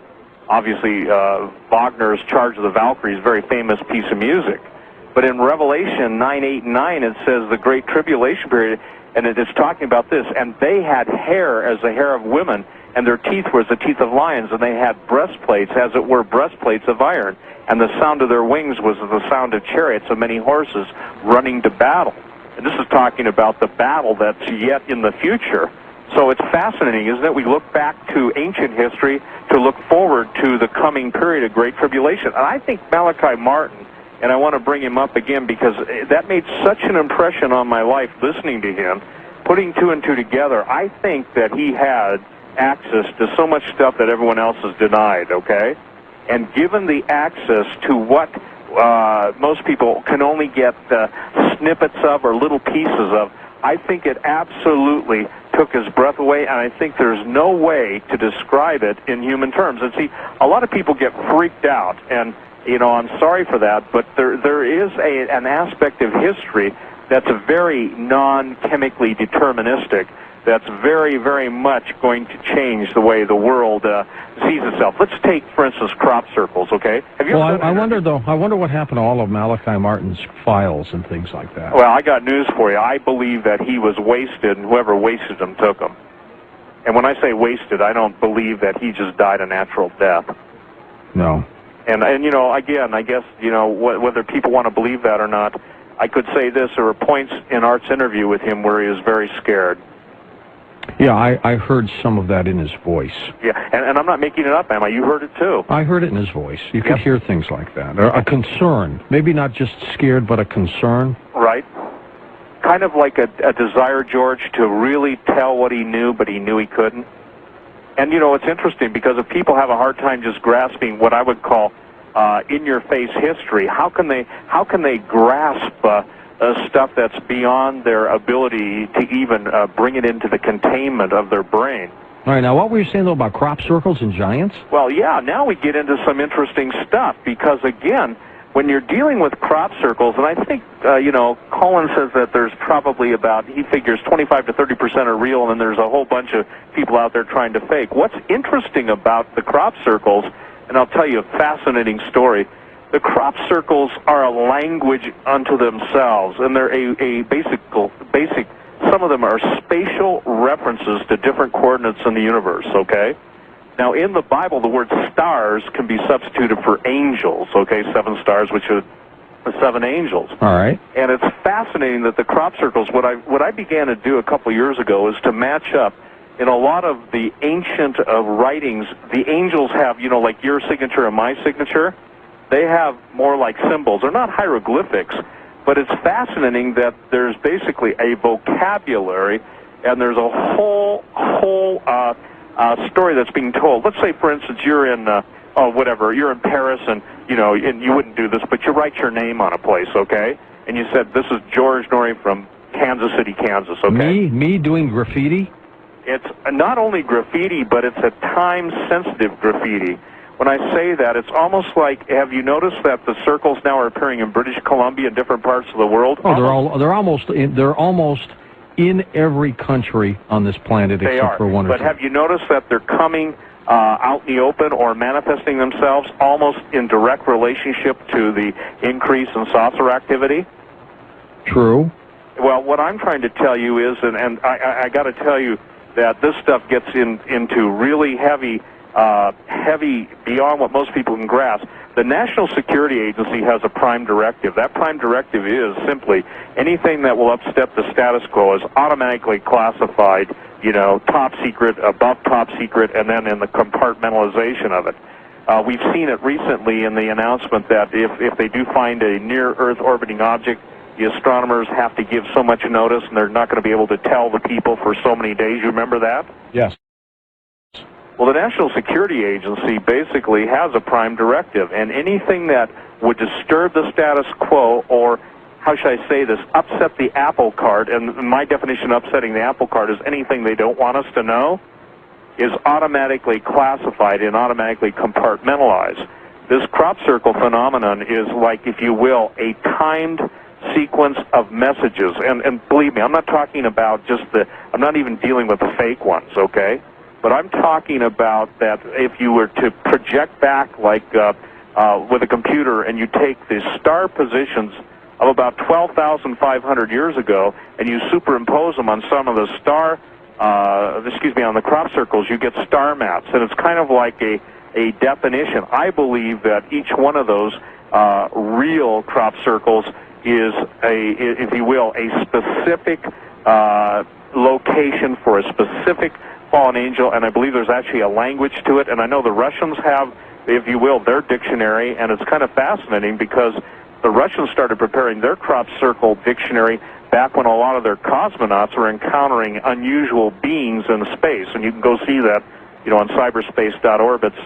Obviously, Wagner's Charge of the Valkyries, very famous piece of music. But in Revelation 9, 8, and 9, it says the Great Tribulation period, and it is talking about this, and they had hair as the hair of women, and their teeth were as the teeth of lions, and they had breastplates, as it were breastplates of iron, and the sound of their wings was the sound of chariots of many horses running to battle. And this is talking about the battle that's yet in the future. So it's fascinating, isn't it? We look back to ancient history to look forward to the coming period of Great Tribulation. And I think Malachi Martin, and I want to bring him up again because that made such an impression on my life listening to him, putting two and two together. I think that he had access to so much stuff that everyone else is denied, okay? And given the access to what most people can only get snippets of or little pieces of, I think it absolutely took his breath away, and I think there's no way to describe it in human terms. And see, a lot of people get freaked out, and, you know, I'm sorry for that, but there is an aspect of history that's a very non-chemically deterministic, that's very, very much going to change the way the world sees itself. Let's take, for instance, crop circles, okay? Have you ever I wonder what happened to all of Malachi Martin's files and things like that. Well, I got news for you. I believe that he was wasted, and whoever wasted him took him. And when I say wasted, I don't believe that he just died a natural death. No. And you know, again, I guess, you know, whether people want to believe that or not, I could say this. There were points in Art's interview with him where he was very scared. Yeah, I heard some of that in his voice. Yeah, and I'm not making it up, am I? You heard it too. I heard it in his voice. You could hear things like that. Or a concern. Maybe not just scared, but a concern. Right. Kind of like a desire, George, to really tell what he knew, but he knew he couldn't. And, you know, it's interesting because if people have a hard time just grasping what I would call in-your-face history, how can they grasp stuff that's beyond their ability to even bring it into the containment of their brain? All right, now what were you saying, though, about crop circles and giants? Well, yeah, now we get into some interesting stuff because, again, when you're dealing with crop circles, and I think, you know, Colin says that there's probably about, he figures 25 to 30% are real, and then there's a whole bunch of people out there trying to fake. What's interesting about the crop circles, and I'll tell you a fascinating story, the crop circles are a language unto themselves, and they're a basic, some of them are spatial references to different coordinates in the universe, okay? Now, in the Bible, the word stars can be substituted for angels, okay? 7 stars, which are the 7 angels. All right. And it's fascinating that the crop circles, what I began to do a couple years ago is to match up in a lot of the ancient writings, the angels have, you know, like your signature and my signature, they have more like symbols. They're not hieroglyphics, but it's fascinating that there's basically a vocabulary and there's a whole story that's being told. Let's say, for instance, you're in, you're in Paris and, you know, and you wouldn't do this, but you write your name on a place, okay? And you said, this is George Norrie from Kansas City, Kansas, okay? Me doing graffiti? It's not only graffiti, but it's a time-sensitive graffiti. When I say that, it's almost like, have you noticed that the circles now are appearing in British Columbia and different parts of the world? Oh, they're almost in every country on this planet except for one or two. But have you noticed that they're coming out in the open or manifesting themselves almost in direct relationship to the increase in saucer activity? True. Well, what I'm trying to tell you is, and I got to tell you that this stuff gets into really heavy heavy, beyond what most people can grasp. The National Security Agency has a prime directive. That prime directive is simply anything that will upset the status quo is automatically classified, you know, top secret, above top secret, and then in the compartmentalization of it. We've seen it recently in the announcement that if they do find a near-Earth orbiting object, the astronomers have to give so much notice, and they're not going to be able to tell the people for so many days. You remember that? Yes. Well, the National Security Agency basically has a prime directive, and anything that would disturb the status quo, or, how should I say this, upset the apple cart, and my definition of upsetting the apple cart is anything they don't want us to know, is automatically classified and automatically compartmentalized. This crop circle phenomenon is like, if you will, a timed sequence of messages, and believe me, I'm not talking about just I'm not even dealing with the fake ones, okay? But I'm talking about that if you were to project back, like with a computer, and you take the star positions of about 12,500 years ago, and you superimpose them on some of the on the crop circles, you get star maps, and it's kind of like a definition. I believe that each one of those real crop circles is if you will, a specific location for a specific fallen angel, and I believe there's actually a language to it, and I know the Russians have, if you will, their dictionary, and it's kind of fascinating because the Russians started preparing their crop circle dictionary back when a lot of their cosmonauts were encountering unusual beings in space, and you can go see that, you know, on cyberspace.orbit's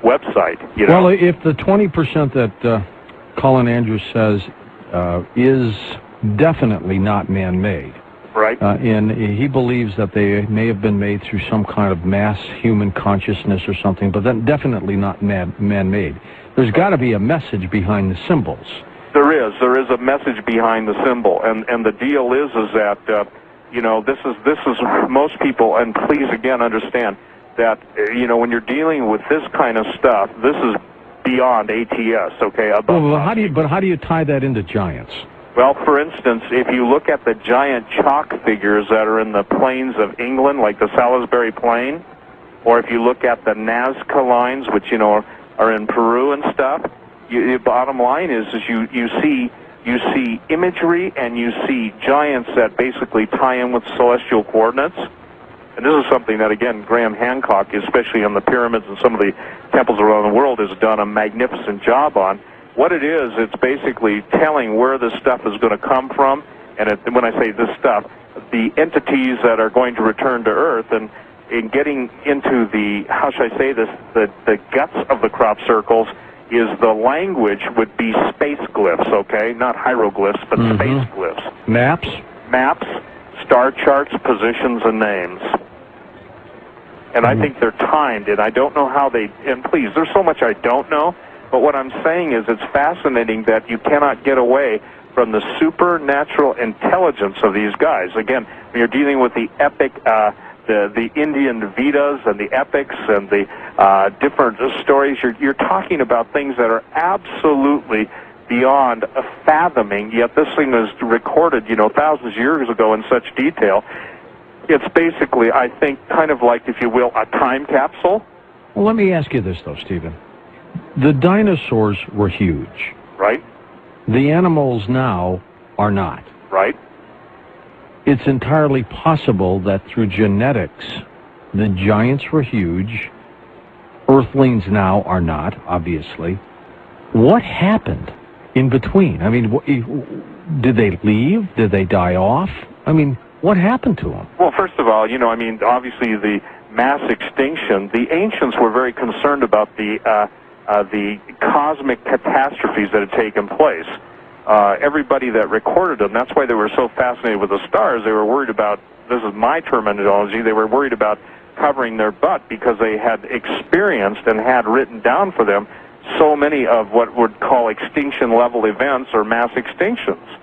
website. You know? Well, if the 20% that Colin Andrews says is definitely not man-made, right? And he believes that they may have been made through some kind of mass human consciousness or something, but then definitely not man-made. There's got to be a message behind the symbols. There is a message behind the symbol, and the deal is that you know, this is most people, and please again understand that you know, when you're dealing with this kind of stuff, this is beyond ATS, okay? Well, how do you tie that into giants? Well, for instance, if you look at the giant chalk figures that are in the plains of England, like the Salisbury Plain, or if you look at the Nazca lines, which, you know, are in Peru and stuff, the bottom line is you see imagery, and you see giants that basically tie in with celestial coordinates. And this is something that, again, Graham Hancock, especially on the pyramids and some of the temples around the world, has done a magnificent job on. What it is, it's basically telling where this stuff is going to come from, and when I say this stuff, the entities that are going to return to Earth, and in getting into the, how should I say this, the guts of the crop circles, is the language would be space glyphs, okay? Not hieroglyphs, but space glyphs. Maps? Maps, star charts, positions, and names. And I think they're timed, and I don't know how they, and please, there's so much I don't know, but what I'm saying is it's fascinating that you cannot get away from the supernatural intelligence of these guys. Again, when you're dealing with the epic, the Indian Vedas and the epics and the different stories, you're talking about things that are absolutely beyond fathoming, yet this thing was recorded, you know, thousands of years ago in such detail. It's basically, I think, kind of like, if you will, a time capsule. Well, let me ask you this, though, Stephen. The dinosaurs were huge. Right. The animals now are not. Right. It's entirely possible that through genetics, the giants were huge. Earthlings now are not, obviously. What happened in between? I mean, did they leave? Did they die off? I mean, what happened to them? Well, first of all, you know, I mean, obviously the mass extinction, the ancients were very concerned about the cosmic catastrophes that had taken place. Everybody that recorded them, that's why they were so fascinated with the stars. They were worried about, this is my terminology, they were worried about covering their butt because they had experienced and had written down for them so many of what would call extinction-level events or mass extinctions.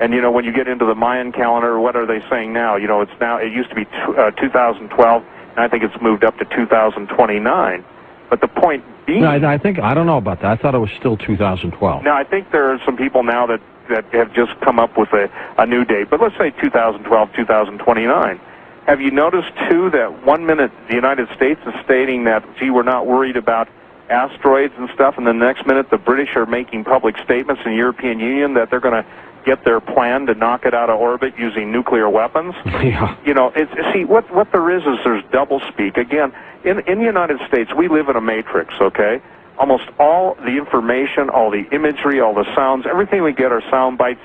And, you know, when you get into the Mayan calendar, what are they saying now? You know, it's now, it used to be 2012, and I think it's moved up to 2029. But the point being... No, I don't know about that. I thought it was still 2012. Now, I think there are some people now that have just come up with a new date. But let's say 2012, 2029. have you noticed, too, that 1 minute the United States is stating that, gee, we're not worried about asteroids and stuff, and then the next minute the British are making public statements in the European Union that they're going to get their plan to knock it out of orbit using nuclear weapons? Yeah. You know, see, what there is there's doublespeak. Again, in the United States, we live in a matrix, okay? Almost all the information, all the imagery, all the sounds, everything we get are sound bites.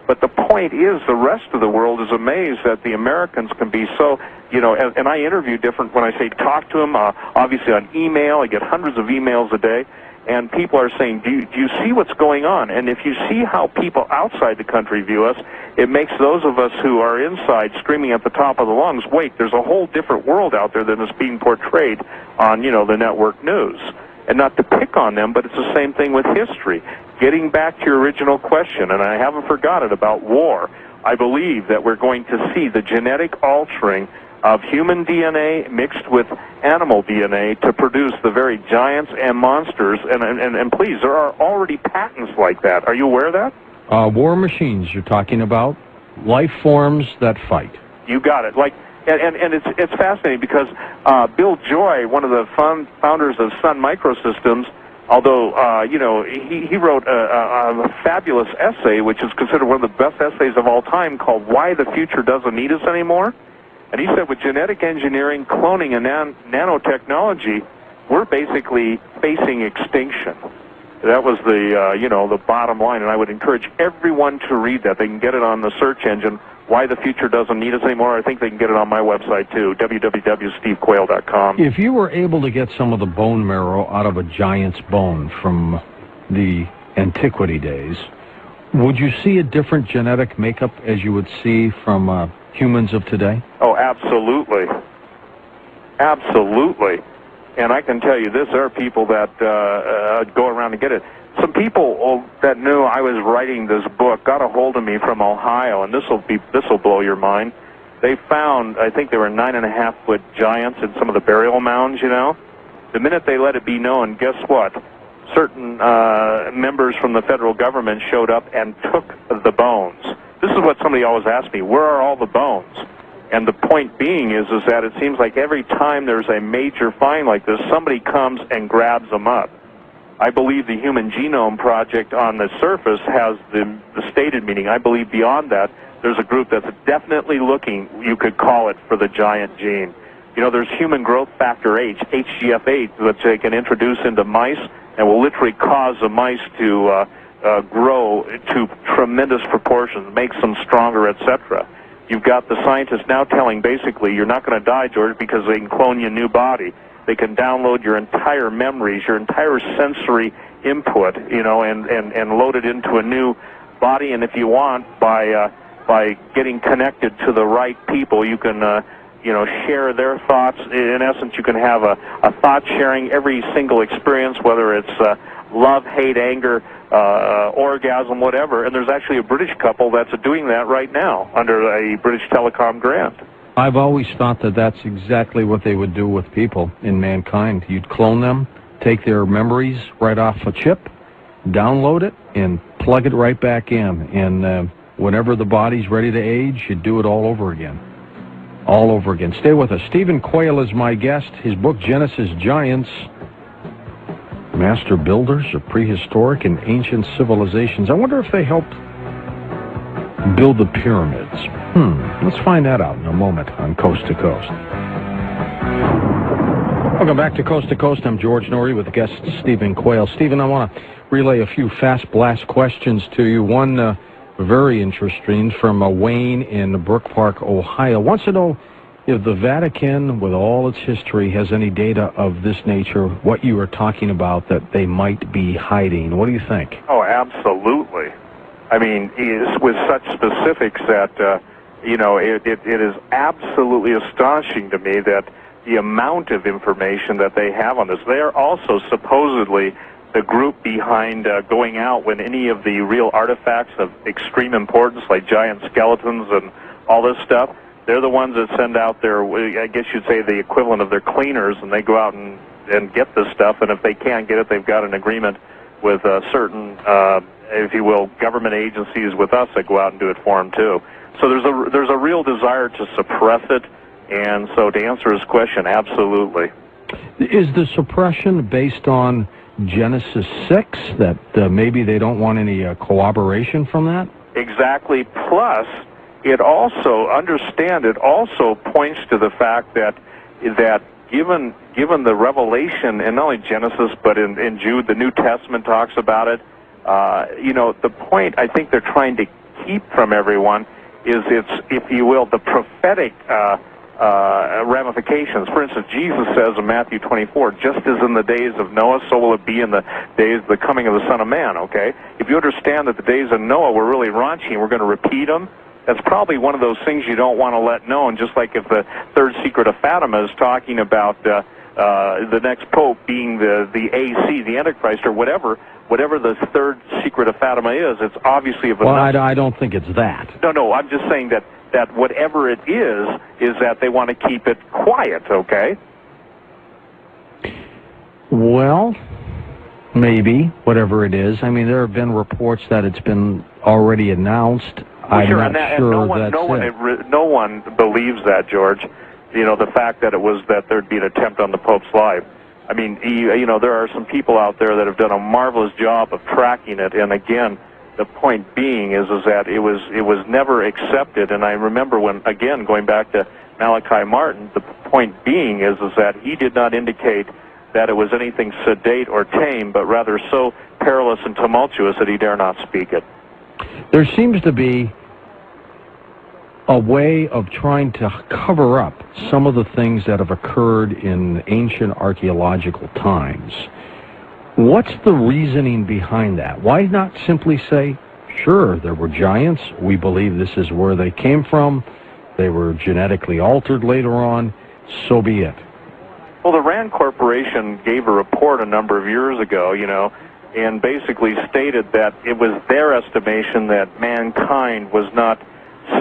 But the point is, the rest of the world is amazed that the Americans can be so, you know, and I interview different, when I say talk to them, obviously on email, I get hundreds of emails a day, and people are saying, do you see what's going on? And if you see how people outside the country view us, it makes those of us who are inside screaming at the top of the lungs, wait, there's a whole different world out there than is being portrayed on, you know, the network news. And not to pick on them, but it's the same thing with history. Getting back to your original question, and I haven't forgotten about war, I believe that we're going to see the genetic altering of human DNA mixed with animal DNA to produce the very giants and monsters. And please, there are already patents like that. Are you aware of that? War machines you're talking about, life forms that fight. You got it. Like, and it's fascinating because Bill Joy, one of the founders of Sun Microsystems, although you know, he wrote a fabulous essay, which is considered one of the best essays of all time, called "Why the Future Doesn't Need Us Anymore." And he said, with genetic engineering, cloning, and nanotechnology, we're basically facing extinction. That was the you know, the bottom line, and I would encourage everyone to read that. They can get it on the search engine, Why the Future Doesn't Need Us Anymore. I think they can get it on my website, too, www.stevequayle.com. If you were able to get some of the bone marrow out of a giant's bone from the antiquity days, would you see a different genetic makeup as you would see from humans of today? Oh, absolutely. Absolutely. And I can tell you this, there are people that go around and get it. Some people that knew I was writing this book got a hold of me from Ohio, and this will blow your mind. They found, I think they were 9.5-foot giants in some of the burial mounds, you know. The minute they let it be known, guess what? Certain members from the federal government showed up and took the bones. This is what somebody always asks me, where are all the bones? And the point being is that it seems like every time there's a major find like this, somebody comes and grabs them up. I believe the Human Genome Project on the surface has the stated meaning. I believe beyond that, there's a group that's definitely looking, you could call it, for the giant gene. You know, there's human growth factor H, HGF8, that they can introduce into mice and will literally cause the mice to grow to tremendous proportions, makes them stronger, etc. You've got the scientists now telling, basically, you're not going to die, George, because they can clone you a new body. They can download your entire memories, your entire sensory input, you know, and load it into a new body. And if you want, by getting connected to the right people, you can, you know, share their thoughts. In essence, you can have a thought sharing every single experience, whether it's love, hate, anger, orgasm, whatever. And there's actually a British couple that's doing that right now under a British Telecom grant. I've always thought that that's exactly what they would do with people in mankind. You'd clone them, take their memories right off a chip, download it, and plug it right back in. And whenever the body's ready to age, you do it all over again. All over again. Stay with us. Steven Quayle is my guest. His book, Genesis Giants, Master Builders of Prehistoric and Ancient Civilizations. I wonder if they helped build the pyramids. Let's find that out in a moment on Coast to Coast. Welcome back to Coast. I'm George Norrie with guest Steven Quayle. Steven, I want to relay a few fast blast questions to you. One very interesting from Wayne in Brook Park, Ohio. Wants to know if the Vatican, with all its history, has any data of this nature, what you were talking about, that they might be hiding. What do you think? Oh, absolutely. I mean, with such specifics that, you know, it is absolutely astonishing to me that the amount of information that they have on this. They are also supposedly the group behind going out when any of the real artifacts of extreme importance, like giant skeletons and all this stuff, they're the ones that send out their, I guess you'd say, the equivalent of their cleaners, and they go out and get this stuff, and if they can't get it, they've got an agreement with certain, if you will, government agencies with us that go out and do it for them, too. So there's a real desire to suppress it, And so to answer his question, absolutely. Is the suppression based on Genesis 6, that maybe they don't want any cooperation from that? Exactly. Plus, it also points to the fact that given the revelation, and not only Genesis, but in Jude, the New Testament talks about it, the point I think they're trying to keep from everyone is it's, if you will, the prophetic ramifications. For instance, Jesus says in Matthew 24, just as in the days of Noah, so will it be in the days of the coming of the Son of Man, okay? If you understand that the days of Noah were really raunchy and we're going to repeat them, that's probably one of those things you don't want to let known, just like if the Third Secret of Fatima is talking about the next pope being the AC, the Antichrist, or whatever the Third Secret of Fatima is, it's obviously of a... Well, I don't think it's that. No, I'm just saying that whatever it is that they want to keep it quiet, okay? Well, maybe, whatever it is. I mean, there have been reports that it's been already announced. I'm not sure no one believes that, George. The fact that there'd be an attempt on the Pope's life. I mean, there are some people out there that have done a marvelous job of tracking it, and again, the point being is that it was never accepted. And I remember when, again, going back to Malachi Martin, the point being is that he did not indicate that it was anything sedate or tame, but rather so perilous and tumultuous that he dare not speak it. There seems to be a way of trying to cover up some of the things that have occurred in ancient archaeological times. What's the reasoning behind that? Why not simply say, sure, there were giants, we believe this is where they came from, they were genetically altered later on, so be it? Well, the Rand Corporation gave a report a number of years ago, and basically stated that it was their estimation that mankind was not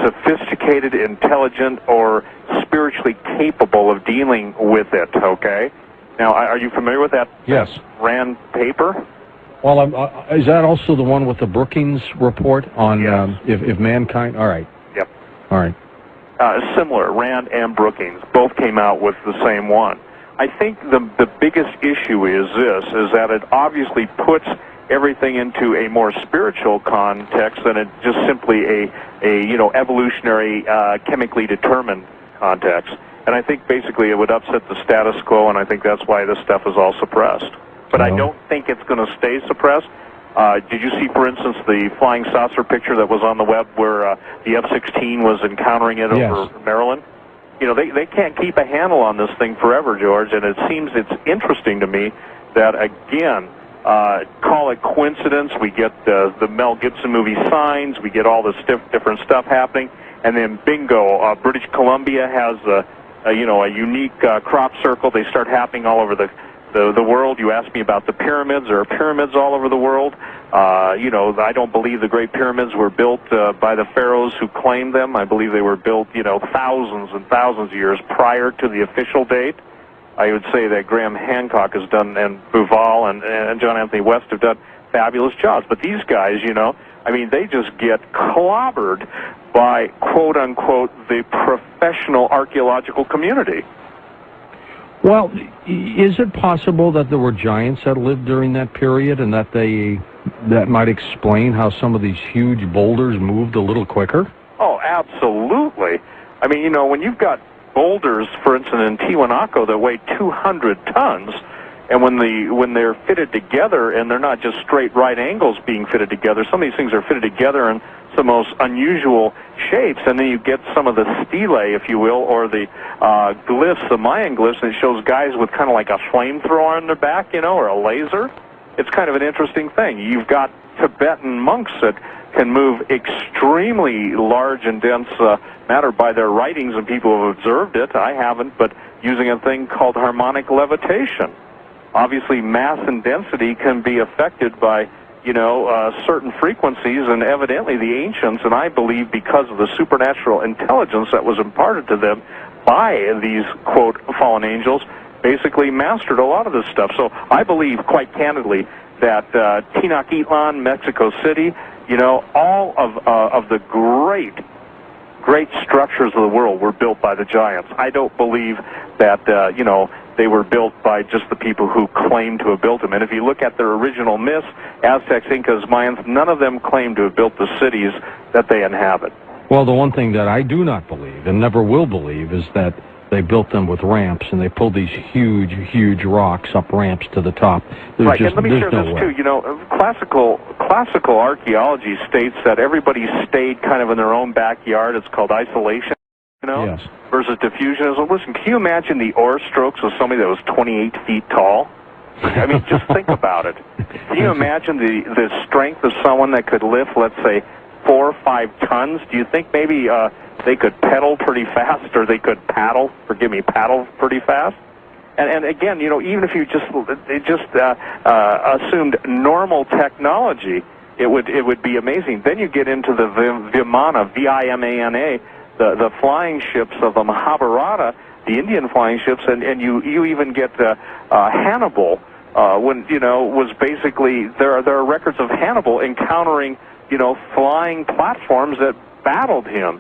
sophisticated, intelligent, or spiritually capable of dealing with it, okay? Now, are you familiar with that? Yes. Rand paper? Well, is that also the one with the Brookings report on yes. If mankind? All right. Yep. All right. Similar, Rand and Brookings both came out with the same one. I think the biggest issue is that it obviously puts everything into a more spiritual context than it just simply a evolutionary, chemically determined context. And I think basically it would upset the status quo, and I think that's why this stuff is all suppressed. But I don't think it's going to stay suppressed. Did you see, for instance, the flying saucer picture that was on the web where the F-16 was encountering it over Maryland? They can't keep a handle on this thing forever, George, and it seems it's interesting to me that, again, call it coincidence, we get the Mel Gibson movie Signs, we get all this different stuff happening, and then bingo, British Columbia has a unique crop circle. They start happening all over the world. You asked me about the pyramids. There are pyramids all over the world. I don't believe the Great Pyramids were built by the pharaohs who claimed them. I believe they were built, thousands and thousands of years prior to the official date. I would say that Graham Hancock has done, and Bouval and John Anthony West have done fabulous jobs. But these guys, they just get clobbered by, quote-unquote, the professional archaeological community. Well, is it possible that there were giants that lived during that period and that might explain how some of these huge boulders moved a little quicker? Oh, absolutely. I mean, when you've got boulders, for instance, in Tiwanaku that weigh 200 tons, and when they're fitted together, and they're not just straight right angles being fitted together, some of these things are fitted together in some most unusual shapes, and then you get some of the stelae, if you will, or the glyphs, the Mayan glyphs, and it shows guys with kind of like a flamethrower on their back, or a laser. It's kind of an interesting thing. You've got Tibetan monks that can move extremely large and dense matter by their writings, and people have observed it. I haven't, but using a thing called harmonic levitation. Obviously, mass and density can be affected by, certain frequencies, and evidently the ancients, and I believe because of the supernatural intelligence that was imparted to them by these, quote, fallen angels, basically mastered a lot of this stuff. So I believe, quite candidly, that Tenochtitlan, Mexico City, all of the great great structures of the world were built by the giants. I don't believe that, they were built by just the people who claimed to have built them. And if you look at their original myths, Aztecs, Incas, Mayans, none of them claim to have built the cities that they inhabit. Well, the one thing that I do not believe, and never will believe, is that they built them with ramps, and they pulled these huge, huge rocks up ramps to the top. Right, and let me share this too. Classical archaeology states that everybody stayed kind of in their own backyard. It's called isolation, Yes. Versus diffusionism. Listen, can you imagine the oar strokes of somebody that was 28 feet tall? I mean, just think about it. Can you imagine the strength of someone that could lift, let's say, 4 or 5 tons? Do you think maybe they could pedal pretty fast, or they could paddle pretty fast? And again, even if you just assumed normal technology, it would be amazing. Then you get into the Vimana, V-I-M-A-N-A, the flying ships of the Mahabharata, the Indian flying ships, and you even get Hannibal, when was basically there are records of Hannibal encountering flying platforms that battled him,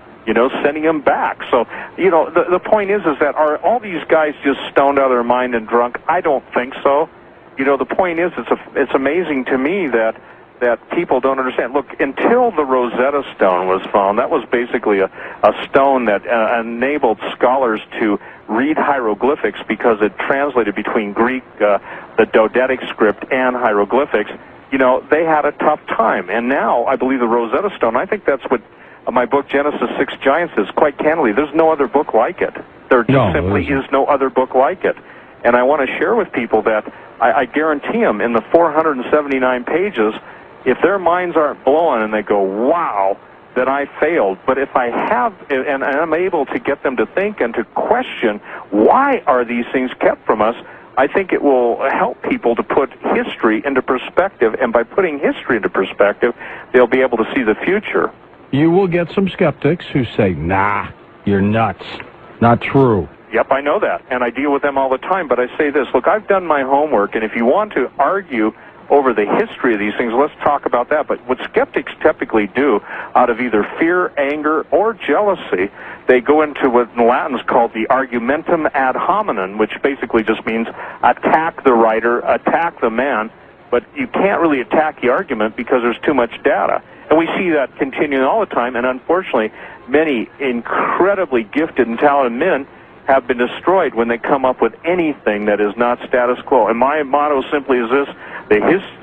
sending him back. So, the point is that are all these guys just stoned out of their mind and drunk? I don't think so. The point is, it's amazing to me that people don't understand. Look, until the Rosetta Stone was found, that was basically a stone that enabled scholars to read hieroglyphics because it translated between Greek, the Dodetic script, and hieroglyphics. They had a tough time. And now, I believe the Rosetta Stone, I think that's what my book, Genesis 6 Giants, is. Quite candidly, there's no other book like it. There simply is no other book like it. And I want to share with people that I guarantee them in the 479 pages, if their minds aren't blown and they go, wow, then I failed. But if I have, and I'm able to get them to think and to question, why are these things kept from us, I think it will help people to put history into perspective, and by putting history into perspective, they'll be able to see the future. You will get some skeptics who say, nah, you're nuts, not true. Yep, I know that, and I deal with them all the time, but I say this, look, I've done my homework, and if you want to argue over the history of these things, let's talk about that. But what skeptics typically do, out of either fear, anger, or jealousy, they go into what in Latin is called the argumentum ad hominem, which basically just means attack the writer, attack the man, but you can't really attack the argument because there's too much data. And we see that continuing all the time, and unfortunately, many incredibly gifted and talented men have been destroyed when they come up with anything that is not status quo. And my motto simply is this: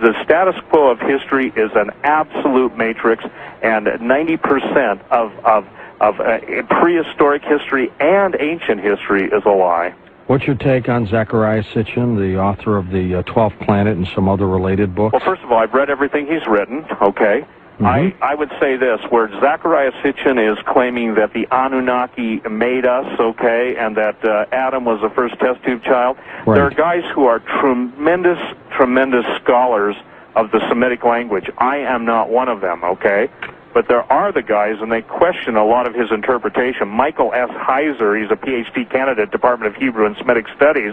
the status quo of history is an absolute matrix, and 90% of prehistoric history and ancient history is a lie. What's your take on Zecharia Sitchin, the author of the 12th Planet and some other related books? Well, first of all, I've read everything he's written, okay? I would say this, where Zecharia Sitchin is claiming that the Anunnaki made us, okay, and that Adam was the first test tube child. Right. There are guys who are tremendous, tremendous scholars of the Semitic language. I am not one of them, okay? But there are the guys, and they question a lot of his interpretation. Michael S. Heiser, he's a PhD candidate, Department of Hebrew and Semitic Studies,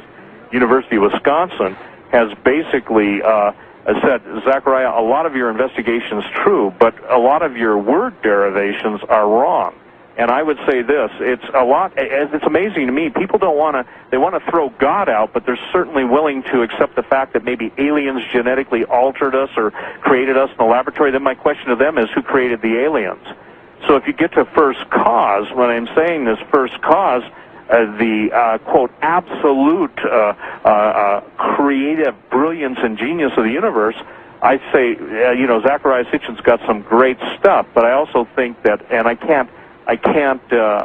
University of Wisconsin, has basically said, Zecharia, a lot of your investigation is true, but a lot of your word derivations are wrong. And I would say this, it's amazing to me, people they want to throw God out, but they're certainly willing to accept the fact that maybe aliens genetically altered us or created us in the laboratory. Then my question to them is, who created the aliens? So if you get to first cause, when I'm saying this first cause, the, quote, absolute creative brilliance and genius of the universe, I say, Zecharia Sitchin's got some great stuff, but I also think that, and I can't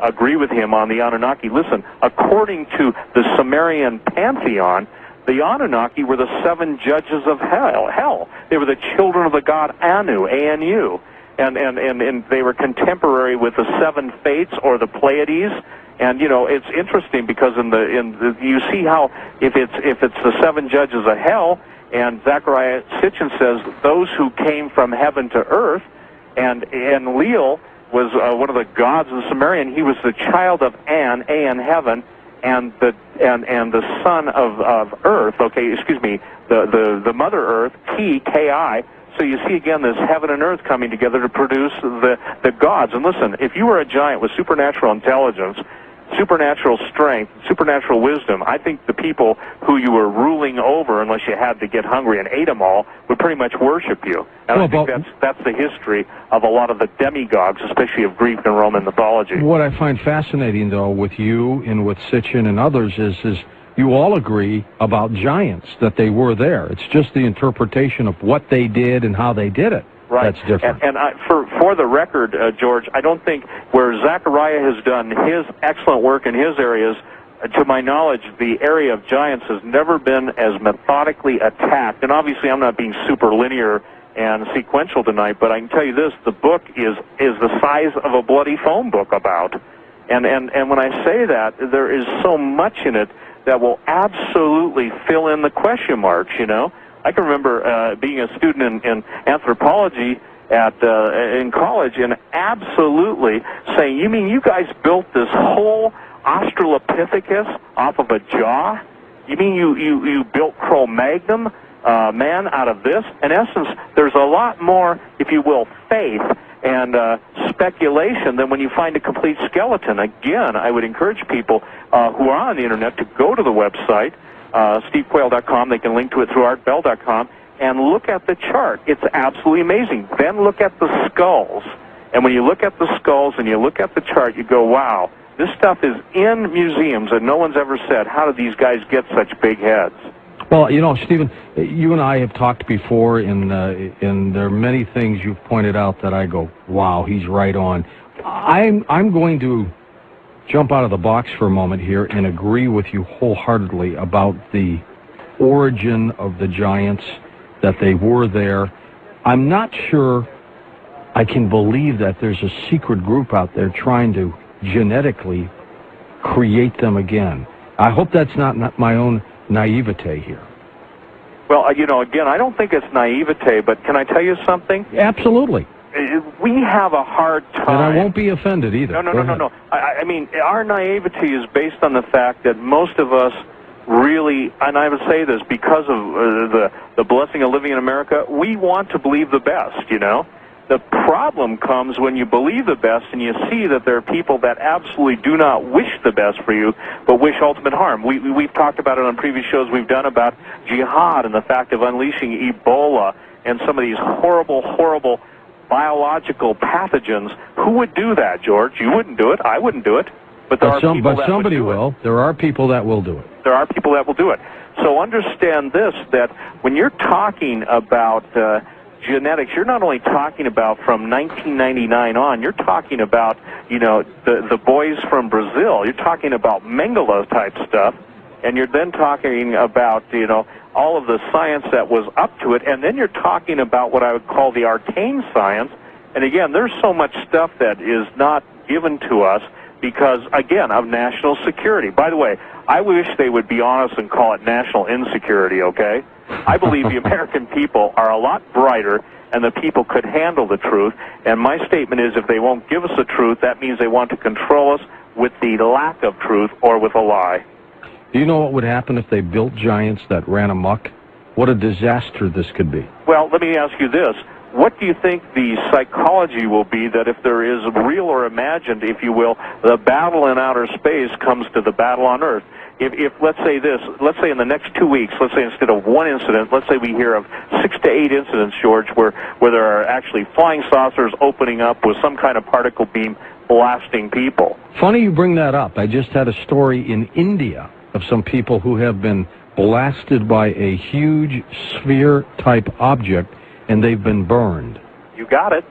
agree with him on the Anunnaki. Listen, according to the Sumerian pantheon, the Anunnaki were the 7 judges of hell. They were the children of the god Anu, A-N-U, and they were contemporary with the 7 fates or the Pleiades. And it's interesting because you see how if it's the 7 judges of hell, and Zecharia Sitchin says those who came from heaven to earth, and Enlil was one of the gods of the Sumerian. He was the child of An, A in heaven, and the son of earth. Okay, excuse me, the mother earth, Ki, Ki. So you see, again, this heaven and earth coming together to produce the gods. And listen, if you were a giant with supernatural intelligence, supernatural strength, supernatural wisdom, I think the people who you were ruling over, unless you had to get hungry and ate them all, would pretty much worship you. And I think that's the history of a lot of the demigods, especially of Greek and Roman mythology. What I find fascinating, though, with you and with Sitchin and others is you all agree about giants, that they were there. It's just the interpretation of what they did and how they did it. Right. That's different. And for the record, George, I don't think where Zechariah has done his excellent work in his areas, to my knowledge, the area of giants has never been as methodically attacked. And obviously I'm not being super linear and sequential tonight, but I can tell you this, the book is the size of a bloody phone book about. And when I say that, there is so much in it that will absolutely fill in the question marks, you know. I can remember being a student in anthropology in college and absolutely saying, you mean you guys built this whole Australopithecus off of a jaw? You mean you built Cro-Magnon man out of this? In essence, there's a lot more, if you will, faith and speculation than when you find a complete skeleton. Again, I would encourage people who are on the internet to go to the website, stevequayle.com. They can link to it through artbell.com and look at the chart. It's absolutely amazing. Then look at the skulls. And when you look at the skulls and you look at the chart, you go, wow, this stuff is in museums and no one's ever said, how did these guys get such big heads? Well, you know, Stephen, you and I have talked before, and there are many things you've pointed out that I go, wow, he's right on. I'm going to jump out of the box for a moment here and agree with you wholeheartedly about the origin of the giants, that they were there. I'm not sure I can believe that there's a secret group out there trying to genetically create them again. I hope that's not my own naivete here. Well, you know, again, I don't think it's naivete, but can I tell you something? Absolutely. We have a hard time. And I won't be offended either. No. I mean, our naivety is based on the fact that most of us really, and I would say this because of the blessing of living in America, we want to believe the best, you know? The problem comes when you believe the best and you see that there are people that absolutely do not wish the best for you, but wish ultimate harm. We've talked about it on previous shows we've done about jihad and the fact of unleashing Ebola and some of these horrible, horrible biological pathogens. Who would do that, George? You wouldn't do it. I wouldn't do it. But somebody will. There are people that will do it. There are people that will do it. So understand this, that when you're talking about genetics, you're not only talking about from 1999 on, you're talking about, you know, the boys from Brazil. You're talking about Mengele type stuff, and you're then talking about, you know, all of the science that was up to it, and then you're talking about what I would call the arcane science. And again, there's so much stuff that is not given to us because, again, of national security. By the way, I wish they would be honest and call it national insecurity, okay? I believe the American people are a lot brighter and the people could handle the truth. And my statement is if they won't give us the truth, that means they want to control us with the lack of truth or with a lie. Do you know what would happen if they built giants that ran amok? What a disaster this could be. Well, let me ask you this. What do you think the psychology will be that if there is real or imagined, if you will, the battle in outer space comes to the battle on Earth? If let's say this, let's say in the next 2 weeks, let's say instead of one incident, let's say we hear of 6 to 8 incidents, George, where there are actually flying saucers opening up with some kind of particle beam blasting people. Funny you bring that up. I just had a story in India of some people who have been blasted by a huge sphere-type object, and they've been burned. You got it.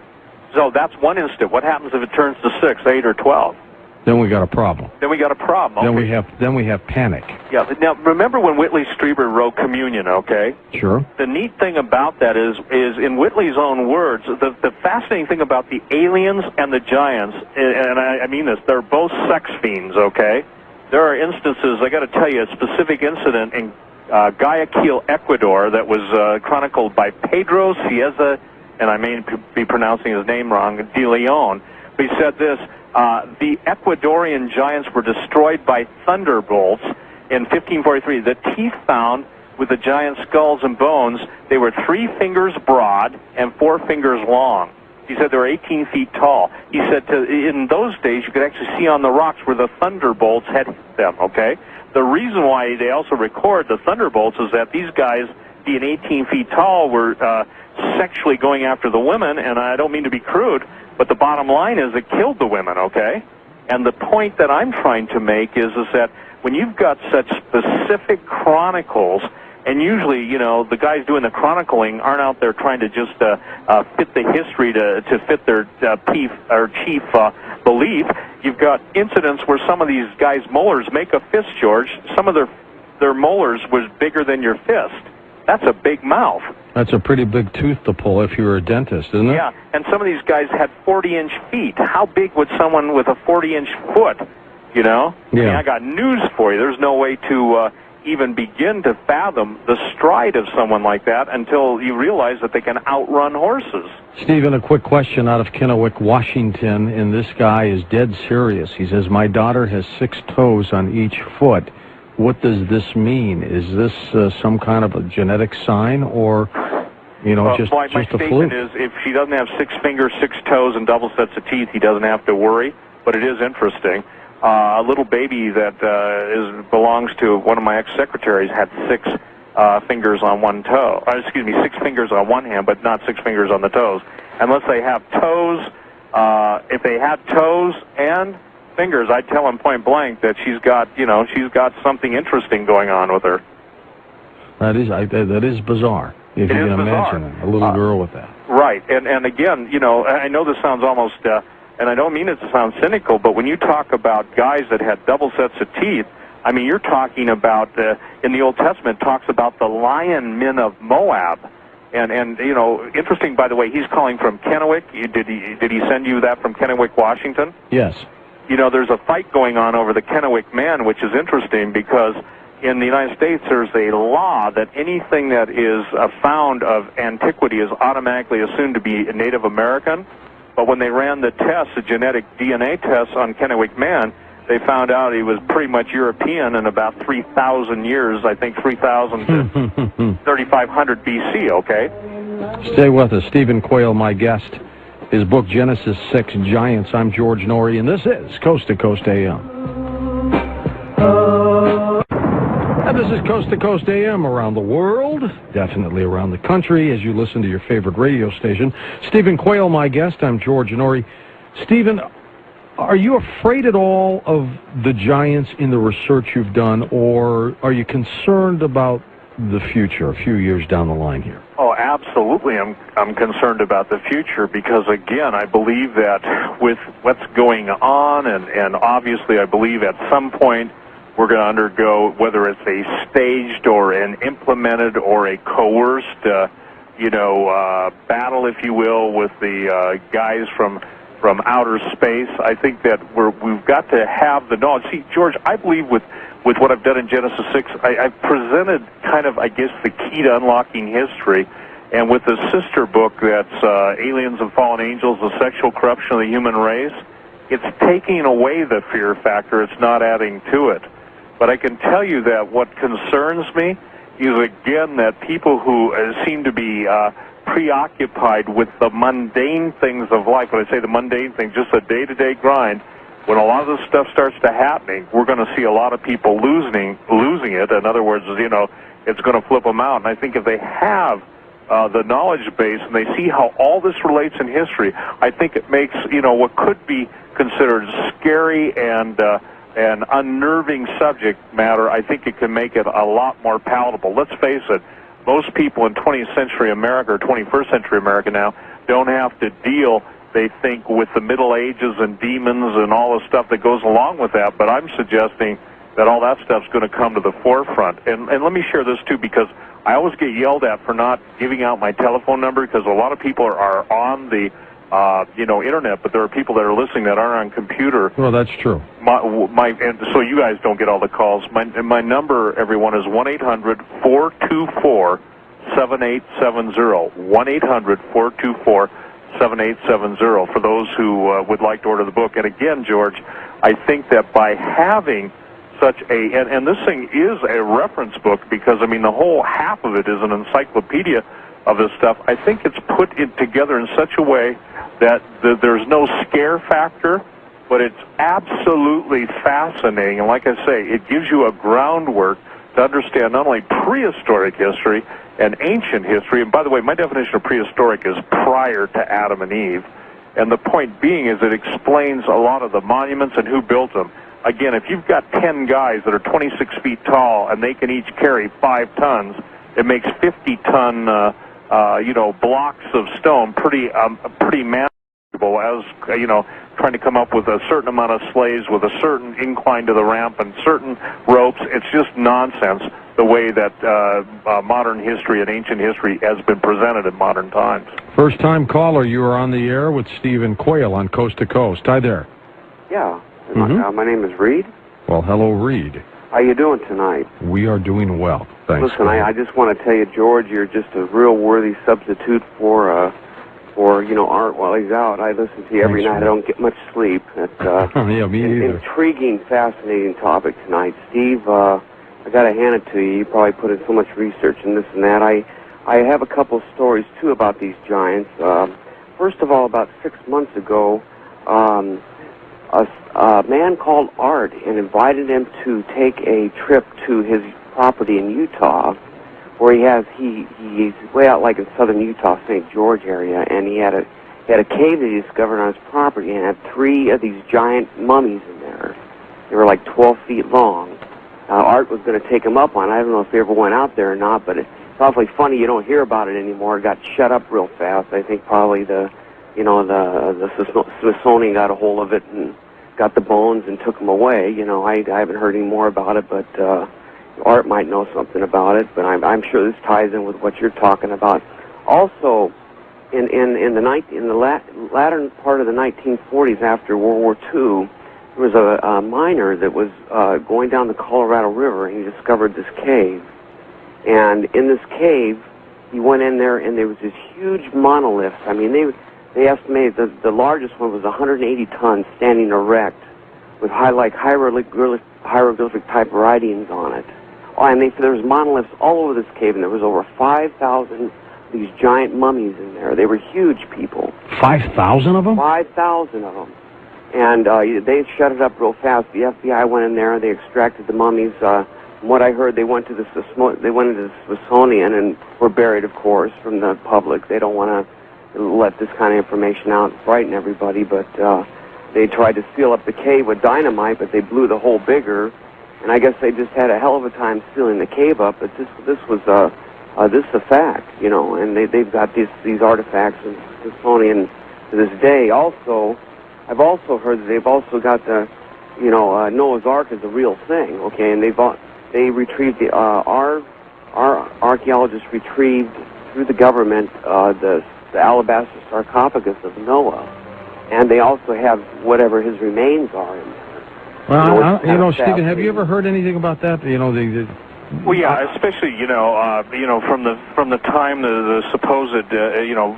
So that's one instant. What happens if it turns to 6, 8, or 12? Then we got a problem. Then we got a problem. Okay. Then we have panic. Yeah. Now remember when Whitley Strieber wrote Communion, okay? Sure. The neat thing about that is in Whitley's own words, the fascinating thing about the aliens and the giants, and I mean this, they're both sex fiends, okay? There are instances, I got to tell you, a specific incident in Guayaquil, Ecuador, that was chronicled by Pedro Cieza, and I may be pronouncing his name wrong, de Leon. But he said this, the Ecuadorian giants were destroyed by thunderbolts in 1543. The teeth found with the giant skulls and bones, they were 3 fingers broad and 4 fingers long. He said they were 18 feet tall. He said in those days you could actually see on the rocks where the thunderbolts had hit them, okay? The reason why they also record the thunderbolts is that these guys, being 18 feet tall, were sexually going after the women, and I don't mean to be crude, but the bottom line is it killed the women, okay? And the point that I'm trying to make is that when you've got such specific chronicles, and usually, you know, the guys doing the chronicling aren't out there trying to just fit the history to fit their chief belief. You've got incidents where some of these guys' molars make a fist, George. Some of their molars was bigger than your fist. That's a big mouth. That's a pretty big tooth to pull if you're a dentist, isn't it? Yeah, and some of these guys had 40-inch feet. How big would someone with a 40-inch foot, you know? Yeah. I mean, I got news for you. There's no way to even begin to fathom the stride of someone like that until you realize that they can outrun horses. Stephen, a quick question out of Kennewick, Washington, and this guy is dead serious. He says, my daughter has 6 toes on each foot. What does this mean? Is this some kind of a genetic sign, or, you know, just my a fluke? statement is, if she doesn't have 6 fingers, 6 toes, and double sets of teeth, he doesn't have to worry, but it is interesting. A little baby that belongs to one of my ex-secretaries had 6 fingers on one toe. 6 fingers on one hand, but not 6 fingers on the toes. Unless they have toes, if they had toes and fingers, I'd tell him point blank that she's got something interesting going on with her. That is bizarre. If you can imagine it, a little girl with that. Right, and again, you know, I know this sounds almost. And I don't mean it to sound cynical, but when you talk about guys that had double sets of teeth, I mean, you're talking about, in the Old Testament, talks about the lion men of Moab. And you know, interesting, by the way, he's calling from Kennewick. Did he send you that from Kennewick, Washington? Yes. You know, there's a fight going on over the Kennewick man, which is interesting because in the United States there's a law that anything that is found of antiquity is automatically assumed to be Native American. But when they ran the tests, the genetic DNA tests on Kennewick man, they found out he was pretty much European in about 3,000 years, I think 3,000 to 3,500 BC, okay? Stay with us. Steven Quayle, my guest. His book, Genesis 6 Giants. I'm George Norrie, and this is Coast to Coast AM. And this is Coast to Coast AM around the world, definitely around the country, as you listen to your favorite radio station. Steven Quayle, my guest. I'm George Norrie. Stephen, are you afraid at all of the giants in the research you've done, or are you concerned about the future, a few years down the line here? Oh, absolutely. I'm concerned about the future because, again, I believe that with what's going on, and obviously I believe at some point we're going to undergo, whether it's a staged or an implemented or a coerced, battle, if you will, with the guys from outer space. I think that we've got to have the knowledge. See, George, I believe with what I've done in Genesis 6, I've presented kind of, I guess, the key to unlocking history. And with the sister book that's Aliens and Fallen Angels, the Sexual Corruption of the Human Race, it's taking away the fear factor. It's not adding to it. But I can tell you that what concerns me is, again, that people who seem to be preoccupied with the mundane things of life. When I say the mundane things, just the day-to-day grind, when a lot of this stuff starts to happen, we're going to see a lot of people losing it. In other words, you know, it's going to flip them out. And I think if they have the knowledge base and they see how all this relates in history, I think it makes, you know, what could be considered scary and unnerving subject matter, I think it can make it a lot more palatable. Let's face it, most people in 20th century America or 21st century America now don't have to deal, they think, with the Middle Ages and demons and all the stuff that goes along with that, but I'm suggesting that all that stuff's going to come to the forefront. And let me share this, too, because I always get yelled at for not giving out my telephone number because a lot of people are on the internet, but there are people that are listening that aren't on computer. Well, that's true. And so you guys don't get all the calls. My number, everyone, is 1-800-424-7870. 1-800-424-7870 for those who would like to order the book. And again, George, I think that by having such and this thing is a reference book because, I mean, the whole half of it is an encyclopedia of this stuff. I think it's put together in such a way that there's no scare factor, but it's absolutely fascinating. And like I say, it gives you a groundwork to understand not only prehistoric history and ancient history, and by the way, my definition of prehistoric is prior to Adam and Eve, and the point being is it explains a lot of the monuments and who built them. Again, if you've got 10 guys that are 26 feet tall and they can each carry 5 tons, it makes 50-ton, blocks of stone pretty manageable as, trying to come up with a certain amount of slaves with a certain incline to the ramp and certain ropes. It's just nonsense the way that modern history and ancient history has been presented in modern times. First-time caller, you are on the air with Steven Quayle on Coast to Coast. Hi there. Yeah. My name is Reed. Well, hello, Reed. How you doing tonight? We are doing well. Thanks. Listen, I just want to tell you, George, you're just a real worthy substitute for Art while he's out. I listen to you every night. I don't get much sleep. It's yeah, me either. Intriguing, fascinating topic tonight. Steve, I got to hand it to you. You probably put in so much research in this and that. I have a couple of stories, too, about these giants. First of all, about 6 months ago, a man called Art and invited him to take a trip to his property in Utah, where he's way out like in southern Utah, St. George area, and he had a cave that he discovered on his property and had 3 of these giant mummies in there. They were like 12 feet long. Art was going to take him up on it. I don't know if he ever went out there or not, but it's awfully funny you don't hear about it anymore. It got shut up real fast. I think probably the Smithsonian got a hold of it and got the bones and took them away. I haven't heard any more about it, but Art might know something about it. But I'm sure this ties in with what you're talking about. Also, in the latter part of the 1940s, after World War II, there was a miner that was going down the Colorado River, and he discovered this cave. And in this cave, he went in there, and there was this huge monolith. I mean, they estimated that the largest one was 180 tons, standing erect, with hieroglyphic type writings on it. Oh, and there was monoliths all over this cave, and there was over 5,000 of these giant mummies in there. They were huge people. 5,000 of them? 5,000 of them. And they shut it up real fast. The FBI went in there, they extracted the mummies. From what I heard, they went into the Smithsonian and were buried, of course, from the public. They don't want to let this kind of information out and frighten everybody, but they tried to seal up the cave with dynamite, but they blew the hole bigger, and I guess they just had a hell of a time sealing the cave up. But this is a fact, and they've got these artifacts in Smithsonian to this day. Also, I've also heard that they've also got the Noah's Ark is a real thing, okay, and they retrieved our archaeologists retrieved through the government the alabaster sarcophagus of Noah, and they also have whatever his remains are in there. Well, Stephen, have you ever heard anything about that? Well, yeah, especially from the time the supposed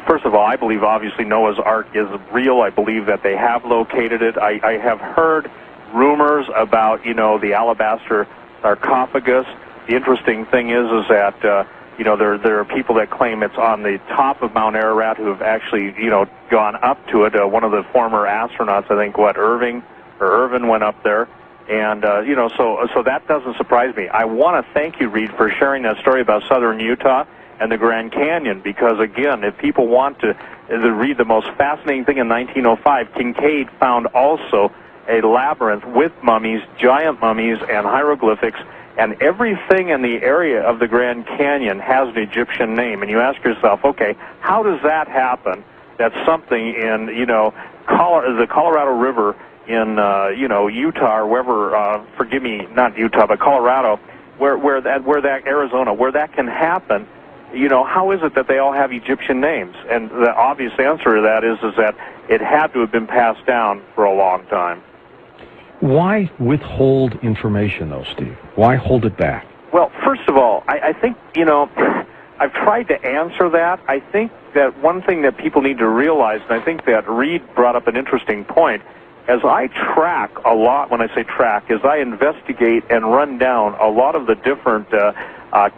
first of all, I believe obviously Noah's Ark is real. I believe that they have located it. I have heard rumors about the alabaster sarcophagus. The interesting thing is that there are people that claim it's on the top of Mount Ararat who have actually gone up to it. One of the former astronauts, I think, Irvin went up there. And, so that doesn't surprise me. I want to thank you, Reed, for sharing that story about southern Utah and the Grand Canyon, because, again, if people want to read the most fascinating thing in 1905, Kincaid found also a labyrinth with mummies, giant mummies, and hieroglyphics, and everything in the area of the Grand Canyon has an Egyptian name. And you ask yourself, okay, how does that happen? That's something in, the Colorado River in Utah or wherever, forgive me, not Utah, but Colorado, where that Arizona, where that can happen. How is it that they all have Egyptian names? And the obvious answer to that is that it had to have been passed down for a long time. Why withhold information, though, Steve? Why hold it back? Well, first of all, I think, I've tried to answer that. I think that one thing that people need to realize, and I think that Reed brought up an interesting point, as I track a lot, when I say track, as I investigate and run down a lot of the different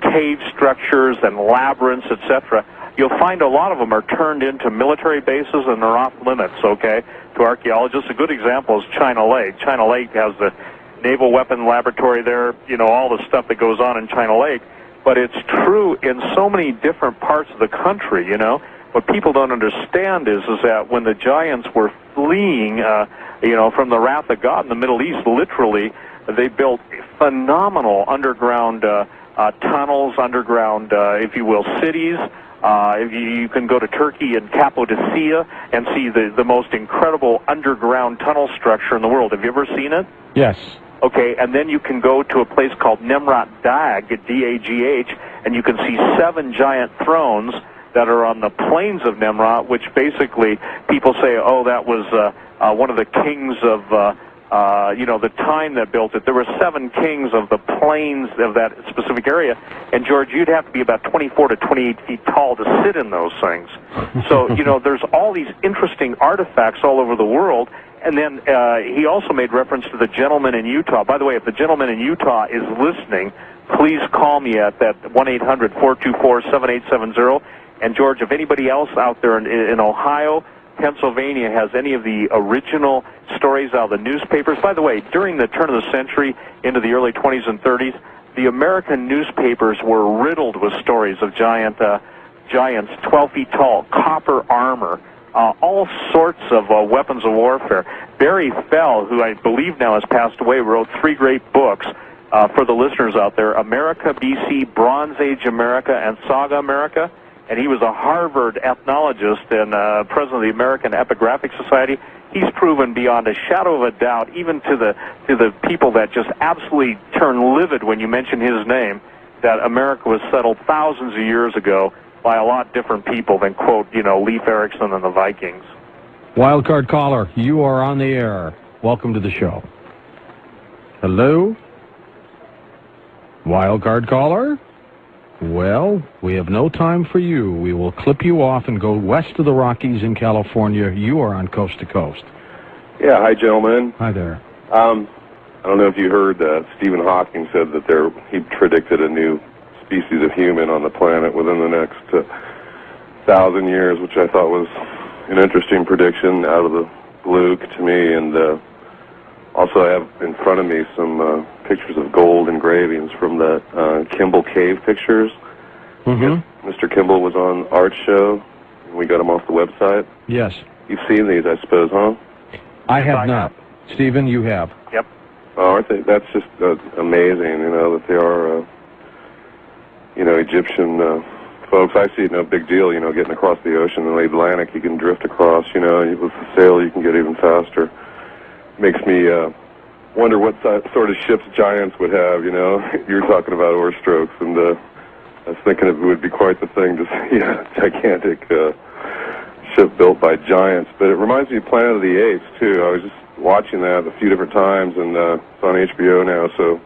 cave structures and labyrinths, etc., you'll find a lot of them are turned into military bases and they're off limits, okay, to archaeologists. A good example is China Lake. China Lake has the naval weapon laboratory there, you know, all the stuff that goes on in China Lake. But it's true in so many different parts of the country, you know. What people don't understand is that when the giants were fleeing, from the wrath of God in the Middle East, literally, they built phenomenal underground tunnels, underground, if you will, cities. You can go to Turkey and Cappadocia and see the most incredible underground tunnel structure in the world. Have you ever seen it? Yes. Okay, and then you can go to a place called Nemrut Dag, D-A-G-H, and you can see 7 giant thrones that are on the plains of Nemrut, which basically people say, oh, that was one of the kings of, the time that built it. There were 7 kings of the plains of that specific area, and George, you'd have to be about 24 to 28 feet tall to sit in those things. So, there's all these interesting artifacts all over the world. And then he also made reference to the gentleman in Utah. By the way, if the gentleman in Utah is listening, please call me at that 1-800-424-7870. And, George, if anybody else out there in Ohio, Pennsylvania has any of the original stories out of the newspapers. By the way, during the turn of the century into the early 20s and 30s, the American newspapers were riddled with stories of giants 12 feet tall, copper armor, all sorts of weapons of warfare. Barry Fell, who I believe now has passed away, wrote 3 great books for the listeners out there, America, BC, Bronze Age America, and Saga America. And he was a Harvard ethnologist and president of the American Epigraphic Society. He's proven beyond a shadow of a doubt, even to the people that just absolutely turn livid when you mention his name, that America was settled thousands of years ago by a lot different people than, quote, Leif Erikson and the Vikings. Wildcard caller, you are on the air. Welcome to the show. Hello? Wildcard caller? Well, we have no time for you. We will clip you off and go west of the Rockies in California. You are on Coast to Coast. Yeah, hi, gentlemen. Hi there. I don't know if you heard Stephen Hawking said that he predicted a new species of human on the planet within the next 1,000 years, which I thought was an interesting prediction out of the blue to me. And also I have in front of me some pictures of gold engravings from the Kimball Cave pictures. Mm-hmm. Mr. Kimball was on Art's show, and we got him off the website. Yes. You've seen these, I suppose, huh? I have not. Stephen, you have. Yep. Oh, aren't they? That's just amazing, that they are... Egyptian folks. I see it no big deal, getting across the ocean in the Atlantic. You can drift across, with the sail you can get even faster. Makes me wonder what sort of ships giants would have, You're talking about oar strokes, and I was thinking it would be quite the thing to see a gigantic ship built by giants. But it reminds me of Planet of the Apes, too. I was just watching that a few different times, and it's on HBO now, so...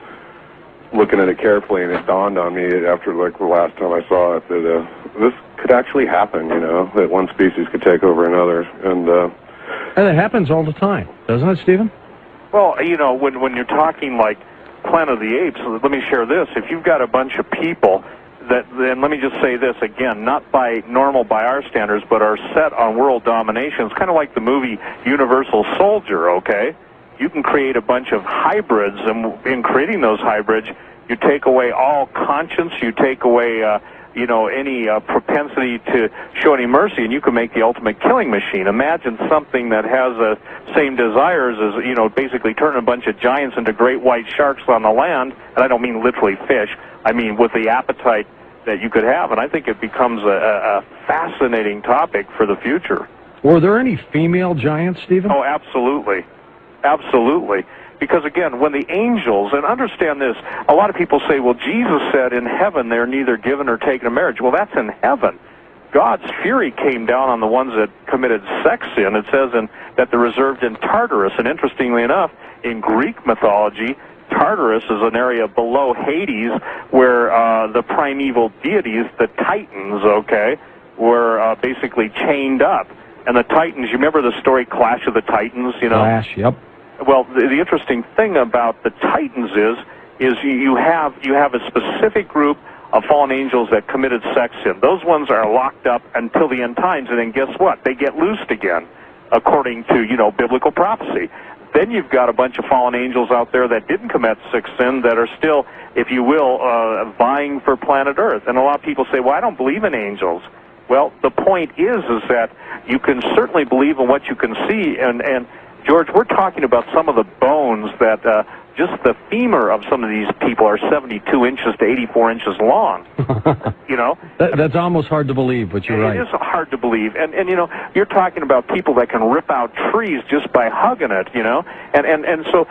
looking at it carefully, and it dawned on me after the last time I saw it that this could actually happen, that one species could take over another. And it happens all the time, doesn't it, Stephen? Well, when you're talking like Planet of the Apes, let me share this. If you've got a bunch of people then let me just say this again, not normal by our standards, but are set on world domination. It's kind of like the movie Universal Soldier, okay? You can create a bunch of hybrids, and in creating those hybrids, you take away all conscience, you take away, any propensity to show any mercy, and you can make the ultimate killing machine. Imagine something that has the same desires as, basically turning a bunch of giants into great white sharks on the land, and I don't mean literally fish, I mean with the appetite that you could have, and I think it becomes a fascinating topic for the future. Were there any female giants, Stephen? Oh, absolutely. Absolutely. Because, again, when the angels, and understand this, a lot of people say, well, Jesus said in heaven they're neither given or taken in marriage. Well, that's in heaven. God's fury came down on the ones that committed sex sin. It says that they're reserved in Tartarus. And interestingly enough, in Greek mythology, Tartarus is an area below Hades where the primeval deities, the Titans, were basically chained up. And the Titans, you remember the story Clash of the Titans, you know? Clash, yep. Well, the interesting thing about the Titans is you have a specific group of fallen angels that committed sex sin. Those ones are locked up until the end times, and then guess what? They get loosed again, according to, you know, biblical prophecy. Then you've got a bunch of fallen angels out there that didn't commit sex sin that are still, if you will, vying for planet Earth. And a lot of people say, well, I don't believe in angels. Well, the point is that you can certainly believe in what you can see. And George, we're talking about some of the bones that just the femur of some of these people are 72 inches to 84 inches long. You know? That's almost hard to believe, but you're right. It is hard to believe. And you know, you're talking about people that can rip out trees just by hugging it, you know? And so,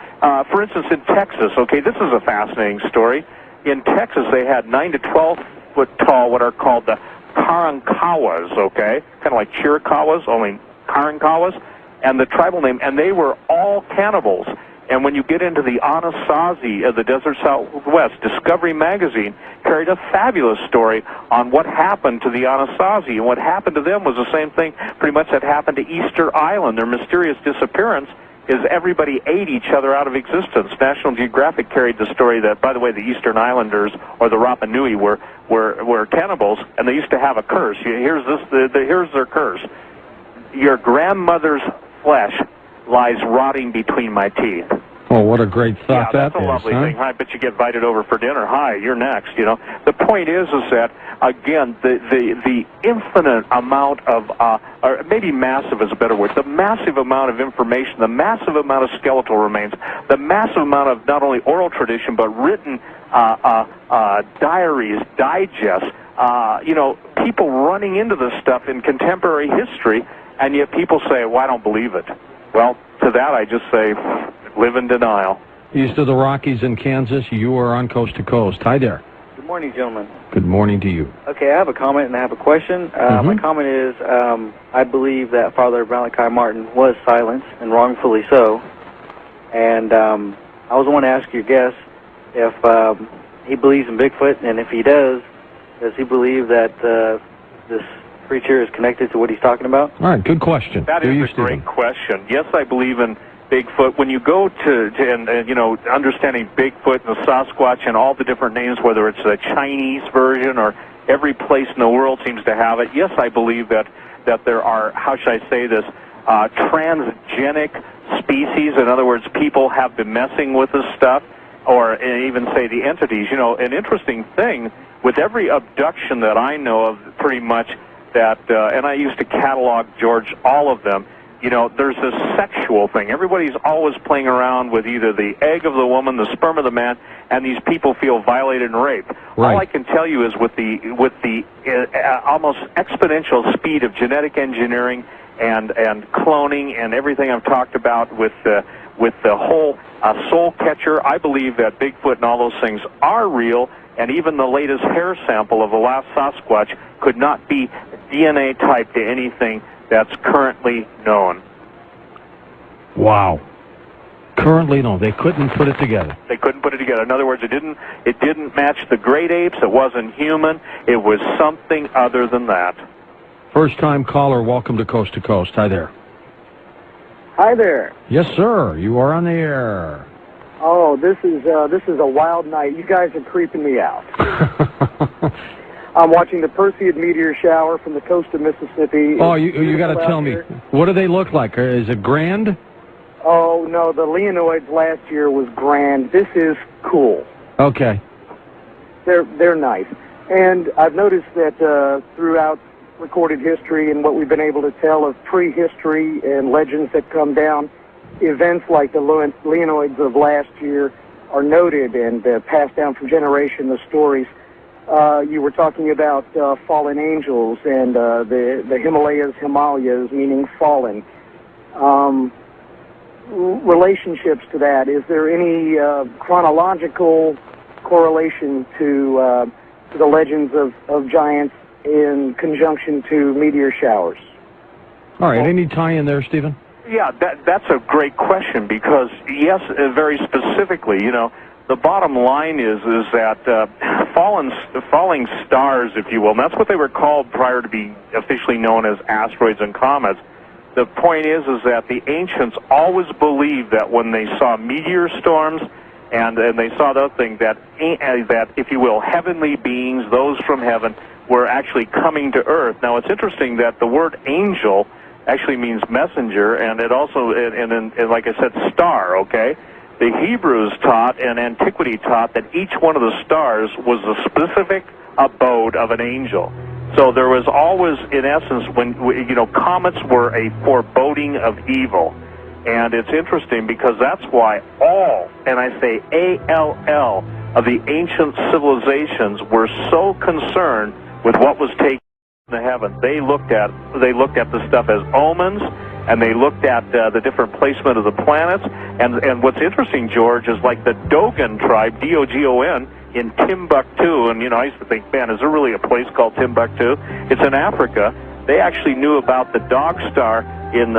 for instance, in Texas, okay, this is a fascinating story. In Texas, they had 9 to 12 foot tall, what are called the Karankawas, okay? Kind of like Chiricahuas, only Karankawas. And the tribal name, and they were all cannibals. And when you get into the Anasazi of the Desert Southwest, Discovery Magazine carried a fabulous story on what happened to the Anasazi. And what happened to them was the same thing pretty much that happened to Easter Island. Their mysterious disappearance is everybody ate each other out of existence. National Geographic carried the story that, by the way, the Eastern Islanders, or the Rapa Nui, were cannibals, and they used to have a curse. Here's their curse. Your grandmother's flesh lies rotting between my teeth. Oh, what a great thought that is. Yeah, that's a lovely thing. I bet you get invited over for dinner. Hi, you're next, you know. The point is that, again, the infinite amount of, or maybe massive is a better word, the massive amount of information, the massive amount of skeletal remains, the massive amount of not only oral tradition, but written diaries, digests, you know, people running into this stuff in contemporary history, and yet people say, well, I don't believe it. Well, to that I just say, live in denial. East of the Rockies in Kansas, you are on Coast to Coast. Hi there. Good morning, gentlemen. Good morning to you. Okay, I have a comment and I have a question. My comment is, I believe that Father Malachi Martin was silenced, and wrongfully so. And I was want to ask your guest if he believes in Bigfoot, and if he does he believe that this creature is connected to what he's talking about? All right, good question. That is a great question. Yes, I believe in Bigfoot. When you go to you know, understanding Bigfoot and the Sasquatch and all the different names, whether it's the Chinese version or every place in the world seems to have it, yes, I believe that there are, how should I say this, transgenic species. In other words, people have been messing with this stuff, or even say the entities. You know, an interesting thing, with every abduction that I know of, pretty much, that, and I used to catalog, George, all of them, you know, there's this sexual thing. Everybody's always playing around with either the egg of the woman, the sperm of the man, and these people feel violated and raped. Right. All I can tell you is with the almost exponential speed of genetic engineering and cloning and everything I've talked about with the whole soul catcher, I believe that Bigfoot and all those things are real, and even the latest hair sample of the last Sasquatch could not be DNA typed to anything that's currently known. Wow. Currently known. They couldn't put it together. They couldn't put it together. In other words, it didn't match the great apes. It wasn't human. It was something other than that. First-time caller, welcome to Coast. Hi there. Hi there. Yes, sir. You are on the air. Oh, this is a wild night. You guys are creeping me out. I'm watching the Perseid meteor shower from the coast of Mississippi. Oh, you got to tell me. What do they look like? Is it grand? Oh, no, the Leonoids last year was grand. This is cool. Okay. They're nice. And I've noticed that throughout recorded history and what we've been able to tell of prehistory and legends that come down, events like the Leonoids of last year are noted and passed down from generation, the stories. You were talking about fallen angels and the Himalayas, meaning fallen. Relationships to that, is there any chronological correlation to the legends of giants in conjunction to meteor showers? All right, any tie in there, Stephen? Yeah, that's a great question, because, yes, very specifically, you know, the bottom line is that falling stars, if you will, and that's what they were called prior to being officially known as asteroids and comets, the point is that the ancients always believed that when they saw meteor storms and they saw the other thing, that, if you will, heavenly beings, those from heaven, were actually coming to earth. Now, it's interesting that the word angel actually means messenger, and it also, and like I said, star, okay? The Hebrews taught and antiquity taught that each one of the stars was a specific abode of an angel. So there was always, in essence, when, you know, comets were a foreboding of evil. And it's interesting because that's why all, and I say A-L-L, of the ancient civilizations were so concerned with what was taking in the heavens. They looked at the stuff as omens, and they looked at the different placement of the planets. And what's interesting, George, is like the Dogon tribe, D-O-G-O-N, in Timbuktu. And, you know, I used to think, man, is there really a place called Timbuktu? It's in Africa. They actually knew about the dog star in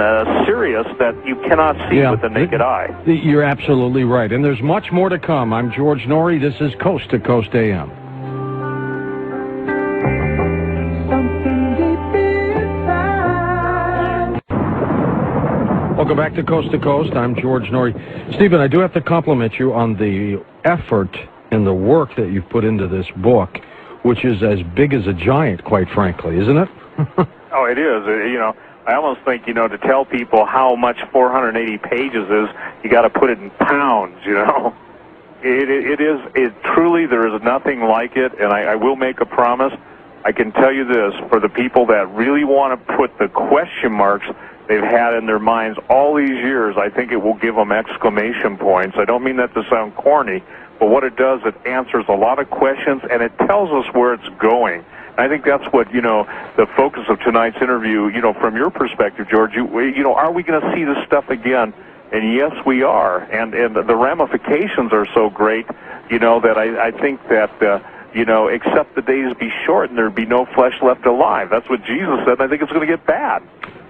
Sirius that you cannot see with the naked eye. You're absolutely right. And there's much more to come. I'm George Norrie. This is Coast to Coast AM. Welcome back to Coast. I'm George Norrie. Stephen, I do have to compliment you on the effort and the work that you've put into this book, which is as big as a giant, quite frankly, isn't it? Oh, it is. You know, I almost think, you know, to tell people how much 480 pages is, you got to put it in pounds, you know. It truly, there is nothing like it, and I will make a promise. I can tell you this, for the people that really want to put the question marks they've had in their minds all these years, I think it will give them exclamation points. I don't mean that to sound corny, but what it does, it answers a lot of questions, and it tells us where it's going. And I think that's what, you know, the focus of tonight's interview, you know, from your perspective, George, you know, are we going to see this stuff again? And yes, we are. And the ramifications are so great, you know, that I think that, you know, except the days be short and there'd be no flesh left alive. That's what Jesus said, and I think it's going to get bad.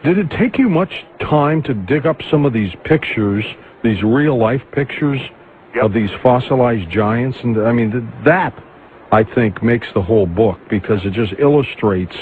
Did it take you much time to dig up some of these pictures, these real-life pictures of these fossilized giants? And, I mean, that, I think, makes the whole book, because it just illustrates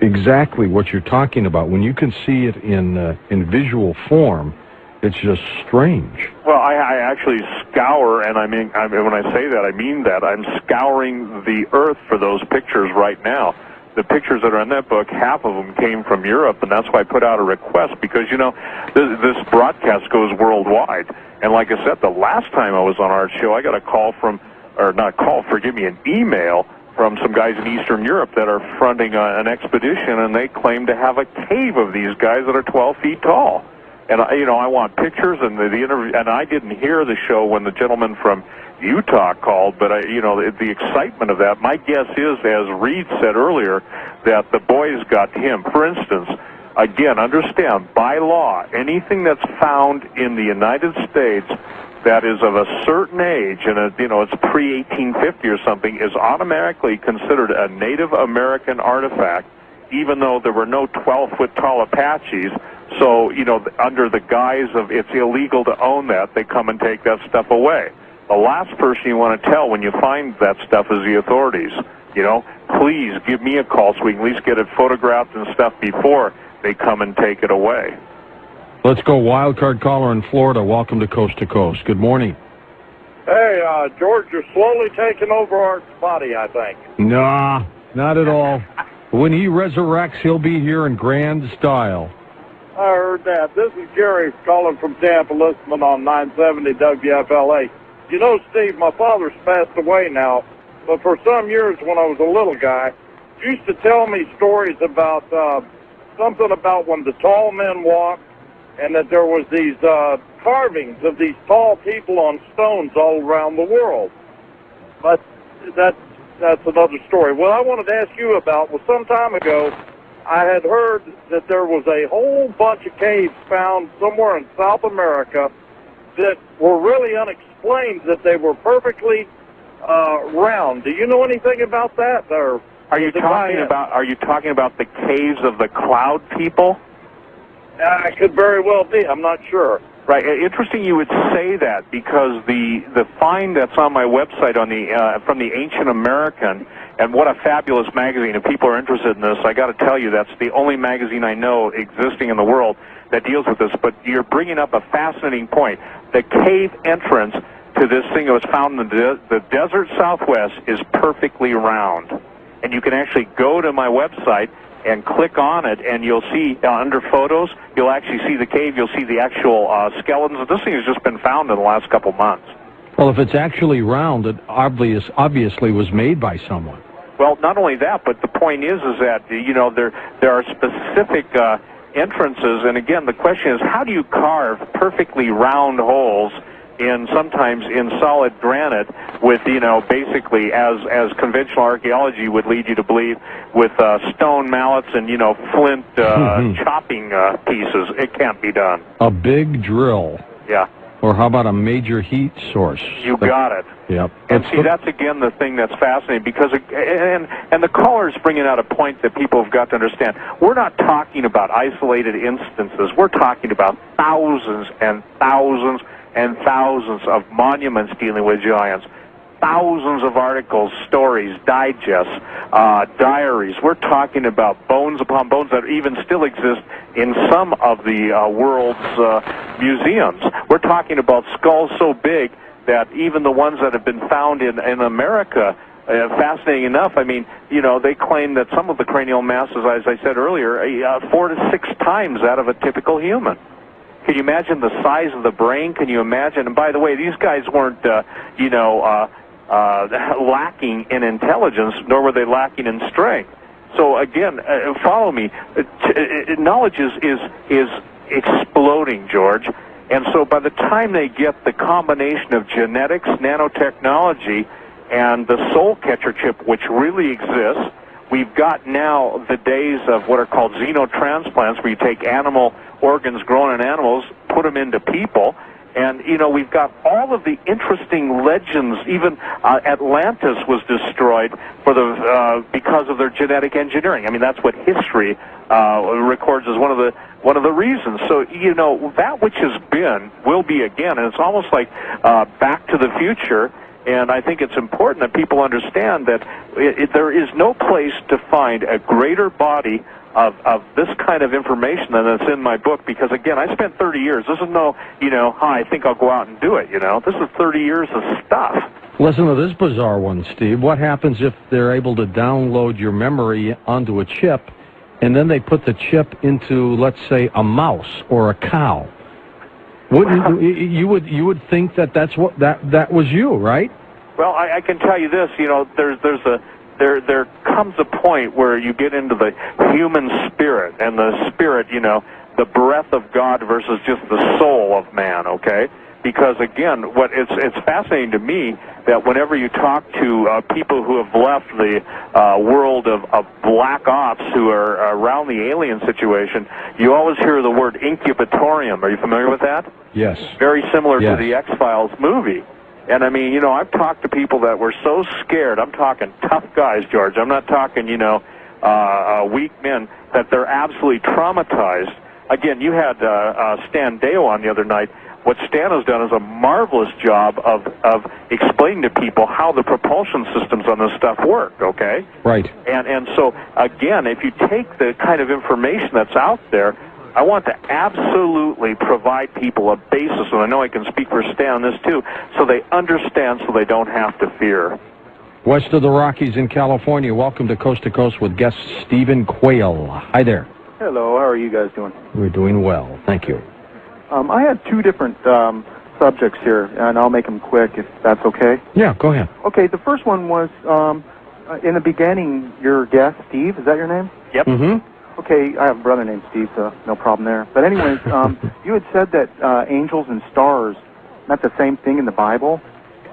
exactly what you're talking about. When you can see it in visual form, it's just strange. Well, I actually scour, and I mean when I say that, I mean that. I'm scouring the earth for those pictures right now. The pictures that are in that book, half of them came from Europe, and that's why I put out a request, because, you know, this broadcast goes worldwide. And like I said, the last time I was on our show, I got a call from, or not a call, forgive me, an email from some guys in Eastern Europe that are fronting an expedition, and they claim to have a cave of these guys that are 12 feet tall. And, you know, I want pictures, and the interview, and I didn't hear the show when the gentleman from Utah called, but, you know, the excitement of that, my guess is, as Reed said earlier, that the boys got him. For instance, again, understand, by law, anything that's found in the United States that is of a certain age, and, you know, it's pre-1850 or something, is automatically considered a Native American artifact, even though there were no 12-foot tall Apaches. So, you know, under the guise of it's illegal to own that, they come and take that stuff away. The last person you want to tell when you find that stuff is the authorities. You know, please give me a call so we can at least get it photographed and stuff before they come and take it away. Let's go wildcard caller in Florida. Welcome to Coast. Good morning. Hey, George, you're slowly taking over Art's body, I think. Nah, not at all. When he resurrects, he'll be here in grand style. I heard that. This is Gary calling from Tampa, listening on 970 WFLA. You know, Steve, my father's passed away now, but for some years when I was a little guy, he used to tell me stories about something about when the tall men walked, and that there was these carvings of these tall people on stones all around the world. But that's another story. What I wanted to ask you about was some time ago, I had heard that there was a whole bunch of caves found somewhere in South America that were really unexplained, that they were perfectly round. Do you know anything about that? Or are you talking about the caves of the cloud people? It could very well be. I'm not sure. Right. Interesting you would say that, because the find that's on my website on the from the Ancient American, and what a fabulous magazine. If people are interested in this, I got to tell you, that's the only magazine I know existing in the world that deals with this. But you're bringing up a fascinating point. The cave entrance to this thing that was found in the desert Southwest is perfectly round. And you can actually go to my website and click on it, and you'll see under photos, you'll actually see the cave, you'll see the actual skeletons. This thing has just been found in the last couple months. Well, if it's actually round, it obviously was made by someone. Well, not only that, but the point is that, you know, there are specific entrances, and again, the question is, how do you carve perfectly round holes sometimes in solid granite with, you know, basically as conventional archaeology would lead you to believe, with stone mallets and, you know, flint chopping pieces? It can't be done. A big drill. Yeah. Or how about a major heat source? You got it. Yep. And see, that's again the thing that's fascinating, because and the caller's bringing out a point that people have got to understand. We're not talking about isolated instances. We're talking about thousands and thousands and thousands of monuments dealing with giants, thousands of articles, stories, digests, diaries. We're talking about bones upon bones that even still exist in some of the world's museums. We're talking about skulls so big that even the ones that have been found in America, fascinating enough, I mean, you know, they claim that some of the cranial masses, as I said earlier, 4 to 6 times that of a typical human. Can you imagine the size of the brain? Can you imagine? And by the way, these guys weren't, lacking in intelligence, nor were they lacking in strength. So again, follow me. Knowledge is exploding, George. And so by the time they get the combination of genetics, nanotechnology, and the soul catcher chip, which really exists, we've got now the days of what are called xenotransplants, where you take animal organs grown in animals, put them into people. And, you know, we've got all of the interesting legends. Even Atlantis was destroyed because of their genetic engineering. I mean, that's what history records as one of the reasons. So, you know, that which has been will be again. And it's almost like Back to the Future. And I think it's important that people understand that there is no place to find a greater body of this kind of information than that's in my book, because, again, I spent 30 years. This is no, you know, I think I'll go out and do it, you know. This is 30 years of stuff. Listen to this bizarre one, Steve. What happens if they're able to download your memory onto a chip, and then they put the chip into, let's say, a mouse or a cow? Wouldn't you would think that that was you, right? Well, I can tell you this. You know, there comes a point where you get into the human spirit, and the spirit, you know, the breath of God versus just the soul of man. Okay. Because again, it's fascinating to me that whenever you talk to people who have left the world of black ops, who are around the alien situation, you always hear the word incubatorium. Are you familiar with that? Yes. Very similar to the X-Files movie. And I mean, you know, I've talked to people that were so scared. I'm talking tough guys, George. I'm not talking, you know, weak men, that they're absolutely traumatized. Again, you had Stan Deo on the other night. What Stan has done is a marvelous job of explaining to people how the propulsion systems on this stuff work, okay? Right. And so, again, if you take the kind of information that's out there, I want to absolutely provide people a basis, and I know I can speak for Stan on this too, so they understand, so they don't have to fear. West of the Rockies in California, welcome to Coast with guest Steven Quayle. Hi there. Hello, how are you guys doing? We're doing well, thank you. I had two different subjects here, and I'll make them quick if that's okay. Yeah, go ahead. Okay, the first one was, in the beginning, your guest, Steve, is that your name? Yep. Mm-hmm. Okay, I have a brother named Steve, so no problem there. But anyways, you had said that angels and stars meant the same thing in the Bible,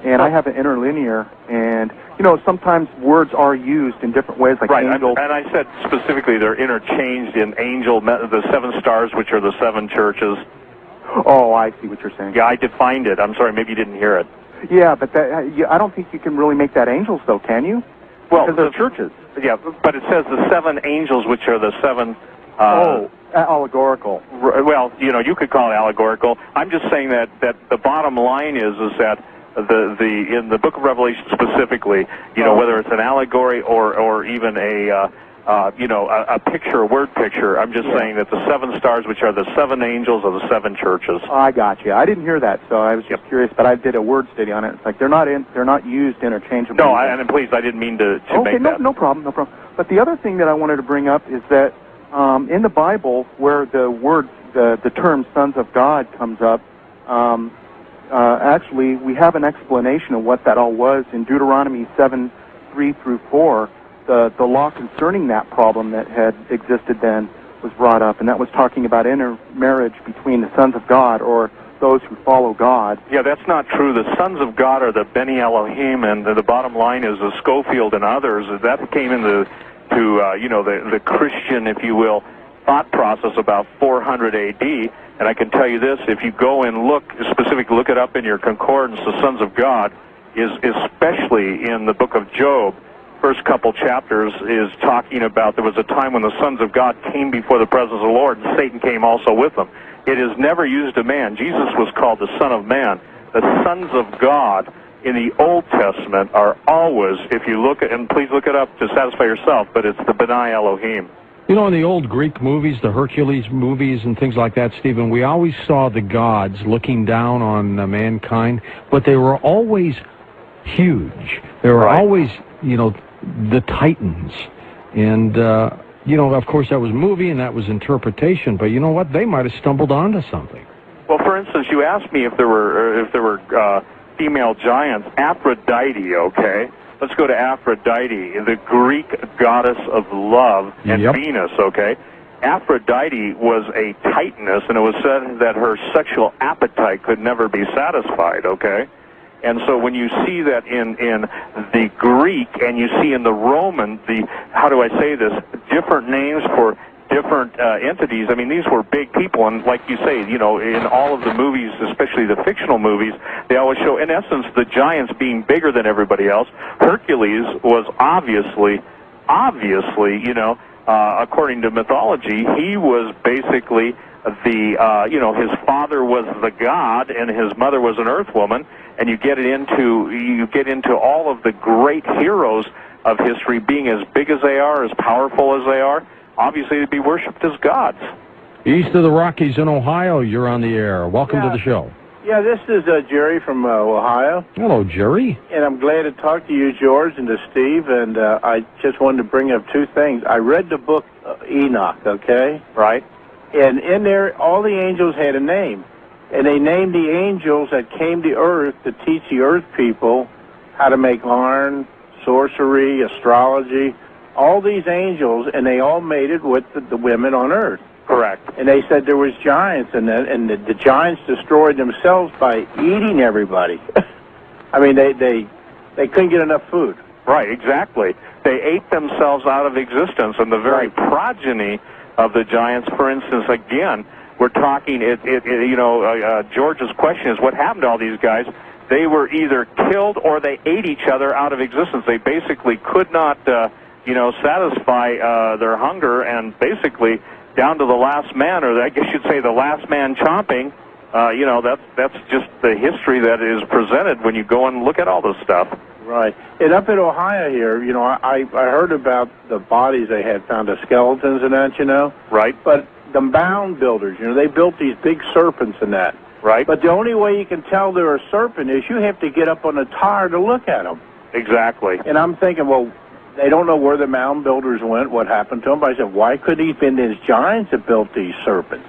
and I have an interlinear, and, you know, sometimes words are used in different ways, like angel. And I said specifically they're interchanged in angel, the 7 stars, which are the 7 churches. Oh, I see what you're saying. Yeah, I defined it. I'm sorry, maybe you didn't hear it. Yeah, but I don't think you can really make that angels, though, can you? Well, because they're churches. Yeah, but it says the 7 angels, which are the 7 Allegorical. Well, you could call it allegorical. I'm just saying that the bottom line is that in the Book of Revelation specifically, whether it's an allegory or even a picture, a word picture. I'm just saying that the 7 stars, which are the 7 angels of the 7 churches. I got you. I didn't hear that, so I was just curious. But I did a word study on it. It's like they're not used interchangeably. No, and please, I didn't mean to make that. No problem. But the other thing that I wanted to bring up is that in the Bible, where the term "sons of God" comes up, actually we have an explanation of what that all was in Deuteronomy 7:3-4. The law concerning that problem that had existed then was brought up, and that was talking about intermarriage between the sons of God or those who follow God. Yeah, that's not true. The sons of God are the Beni Elohim, and the bottom line is the Schofield and others. That came into the Christian, if you will, thought process about 400 A.D., and I can tell you this, if you go and look it up in your concordance, the sons of God is especially in the book of Job. First couple chapters is talking about there was a time when the sons of God came before the presence of the Lord, and Satan came also with them. It is never used of man. Jesus was called the Son of Man. The sons of God in the Old Testament are always, if you look at, and please look it up to satisfy yourself, but it's the B'nai Elohim. In the old Greek movies, the Hercules movies and things like that, Stephen, we always saw the gods looking down on mankind, but they were always huge. They were always, the Titans. And, of course, that was movie and that was interpretation, but you know what? They might have stumbled onto something. Well, for instance, you asked me if there were female giants. Aphrodite, okay? Let's go to Aphrodite, the Greek goddess of love, and Venus, okay? Aphrodite was a titaness, and it was said that her sexual appetite could never be satisfied, okay? And so when you see that in the Greek and you see in the Roman, different names for different entities, I mean, these were big people, and like you say, in all of the movies, especially the fictional movies, they always show, in essence, the giants being bigger than everybody else. Hercules was obviously, according to mythology, he was basically his father was the god and his mother was an earth woman, and you get into all of the great heroes of history being as big as they are, as powerful as they are. Obviously, to be worshipped as gods. East of the Rockies in Ohio, you're on the air. Welcome to the show. Yeah, this is Jerry from Ohio. Hello, Jerry. And I'm glad to talk to you, George, and to Steve. And I just wanted to bring up 2 things. I read the book Enoch, okay? Right. And in there, all the angels had a name. And they named the angels that came to earth to teach the earth people how to make iron, sorcery, astrology, all these angels, and they all mated with the women on earth. Correct. And they said there was giants, and the giants destroyed themselves by eating everybody. I mean, they couldn't get enough food. Right, exactly. They ate themselves out of existence, and the very progeny of the giants, for instance, again, we're talking, George's question is, what happened to all these guys? They were either killed or they ate each other out of existence. They basically could not, satisfy their hunger, and basically down to the last man, or I guess you'd say the last man chomping. That's just the history that is presented when you go and look at all this stuff. Right. And up in Ohio here, I heard about the bodies they had found, the skeletons and that, Right. But the mound builders, they built these big serpents and that. Right. But the only way you can tell they're a serpent is you have to get up on a tower to look at them. Exactly. And I'm thinking, well, they don't know where the mound builders went, what happened to them. But I said, why couldn't he have been these giants that built these serpents?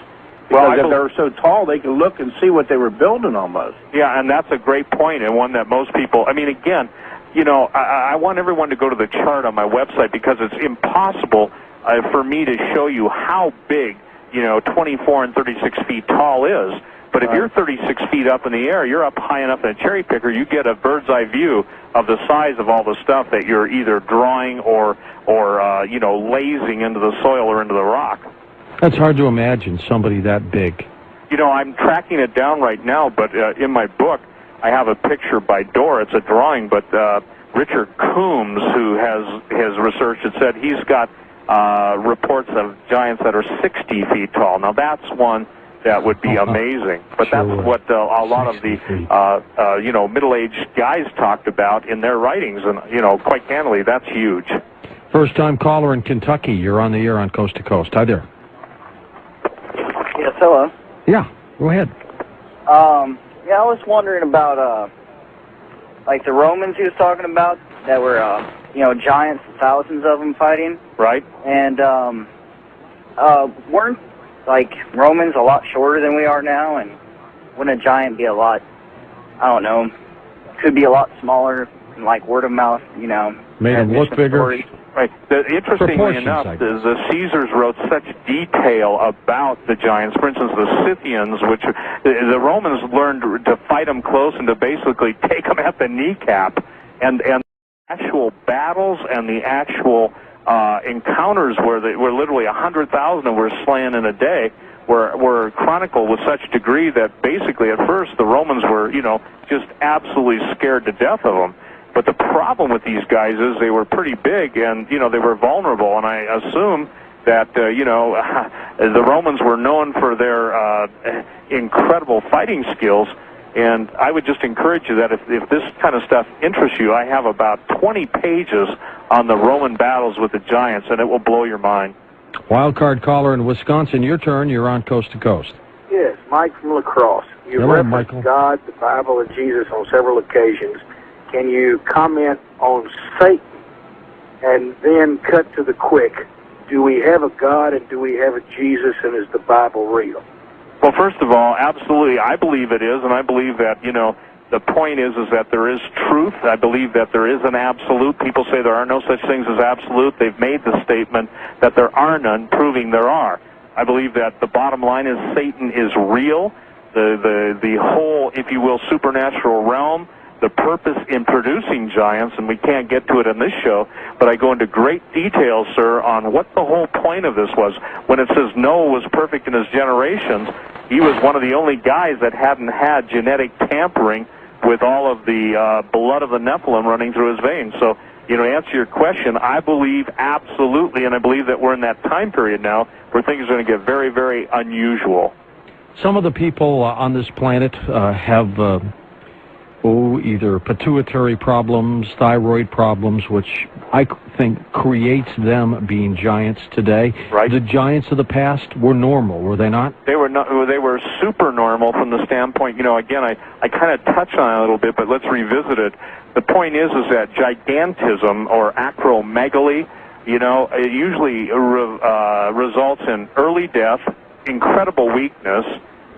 Because if they were so tall, they could look and see what they were building almost. Yeah, and that's a great point, and one that most people, again, I want everyone to go to the chart on my website, because it's impossible for me to show you how big, 24 and 36 feet tall is. But if you're 36 feet up in the air, you're up high enough in a cherry picker, you get a bird's eye view of the size of all the stuff that you're either drawing or lasing into the soil or into the rock. That's hard to imagine, somebody that big. I'm tracking it down right now, but in my book, I have a picture by Dora. It's a drawing, but Richard Coombs, who has researched it, said he's got reports of giants that are 60 feet tall. Now, that's one that would be amazing. But Sure that's what a lot of the, middle-aged guys talked about in their writings. And, quite candidly, that's huge. First-time caller in Kentucky. You're on the air on Coast to Coast. Hi there. Yes, hello. Yeah, go ahead. I was wondering about, like the Romans he was talking about that were, giants, thousands of them fighting. Right. And, weren't, like, Romans a lot shorter than we are now? And wouldn't a giant be a lot, I don't know, could be a lot smaller and, like, word of mouth, Made them look bigger. Stories. Right. Interestingly enough, the Caesars wrote such detail about the giants. For instance, the Scythians, which the Romans learned to fight them close and to basically take them at the kneecap. And the actual battles and the actual encounters where they were literally 100,000 were slain in a day were chronicled with such degree that basically at first the Romans were, just absolutely scared to death of them. But the problem with these guys is they were pretty big and, they were vulnerable. And I assume that, the Romans were known for their incredible fighting skills. And I would just encourage you that if this kind of stuff interests you, I have about 20 pages on the Roman battles with the giants, and it will blow your mind. Wildcard caller in Wisconsin, your turn. You're on Coast to Coast. Yes, Mike from La Crosse. You Hello, referenced Michael. God, the Bible, and Jesus on several occasions. Can you comment on Satan and then cut to the quick? Do we have a God and do we have a Jesus, and is the Bible real? Well, first of all, absolutely, I believe it is, and I believe that, the point is that there is truth. I believe that there is an absolute. People say there are no such things as absolute. They've made the statement that there are none, proving there are. I believe that the bottom line is Satan is real. The whole, if you will, supernatural realm, the purpose in producing giants, and we can't get to it in this show, but I go into great detail, sir, on what the whole point of this was. When it says Noah was perfect in his generations, he was one of the only guys that hadn't had genetic tampering with all of the blood of the Nephilim running through his veins. So, to answer your question, I believe absolutely, and I believe that we're in that time period now where things are going to get very, very unusual. Some of the people on this planet have either pituitary problems, thyroid problems, which I think creates them being giants today. Right. The giants of the past were normal, were they not? They were not. They were super normal from the standpoint. Again, I kind of touch on it a little bit, but let's revisit it. The point is that gigantism or acromegaly, it usually results in early death, incredible weakness,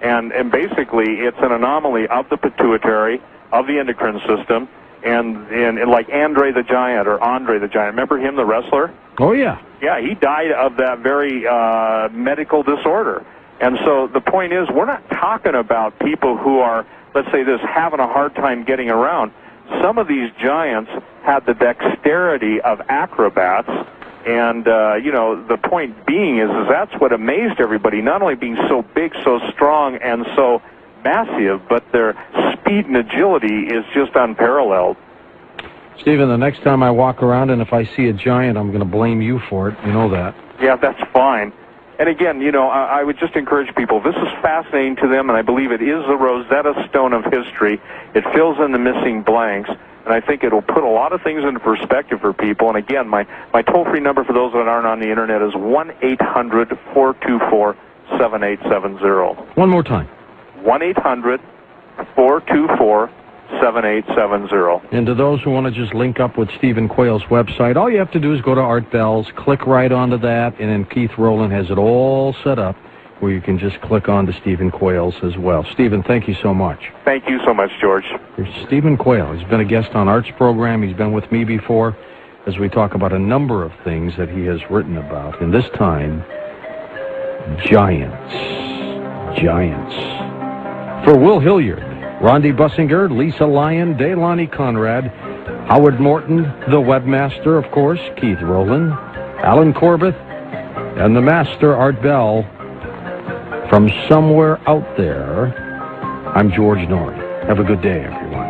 and basically it's an anomaly of the pituitary, of the endocrine system, and like Andre the Giant or Andre the Giant. Remember him, the wrestler? Oh, yeah. Yeah, he died of that very medical disorder. And so the point is, we're not talking about people who are, let's say this, having a hard time getting around. Some of these giants had the dexterity of acrobats, and, the point being is that's what amazed everybody, not only being so big, so strong, and so massive, but their speed and agility is just unparalleled. Stephen, the next time I walk around and if I see a giant, I'm going to blame you for it. You know that. Yeah, that's fine. And again, I would just encourage people, this is fascinating to them, and I believe it is the Rosetta Stone of history. It fills in the missing blanks, and I think it'll put a lot of things into perspective for people. And again, my toll-free number for those that aren't on the internet is 1-800-424-7870. One more time. 1-800-424-7870. And to those who want to just link up with Steven Quayle's website, all you have to do is go to Art Bell's, click right onto that, and then Keith Rowland has it all set up where you can just click on to Steven Quayle's as well. Stephen, thank you so much. Thank you so much, George. Here's Steven Quayle. He's been a guest on Art's program. He's been with me before as we talk about a number of things that he has written about. And this time, giants. Giants. For Will Hilliard, Rondi Bussinger, Lisa Lyon, Delaney Conrad, Howard Morton, the webmaster, of course, Keith Rowland, Alan Corbett, and the master, Art Bell. From somewhere out there, I'm George Norrie. Have a good day, everyone.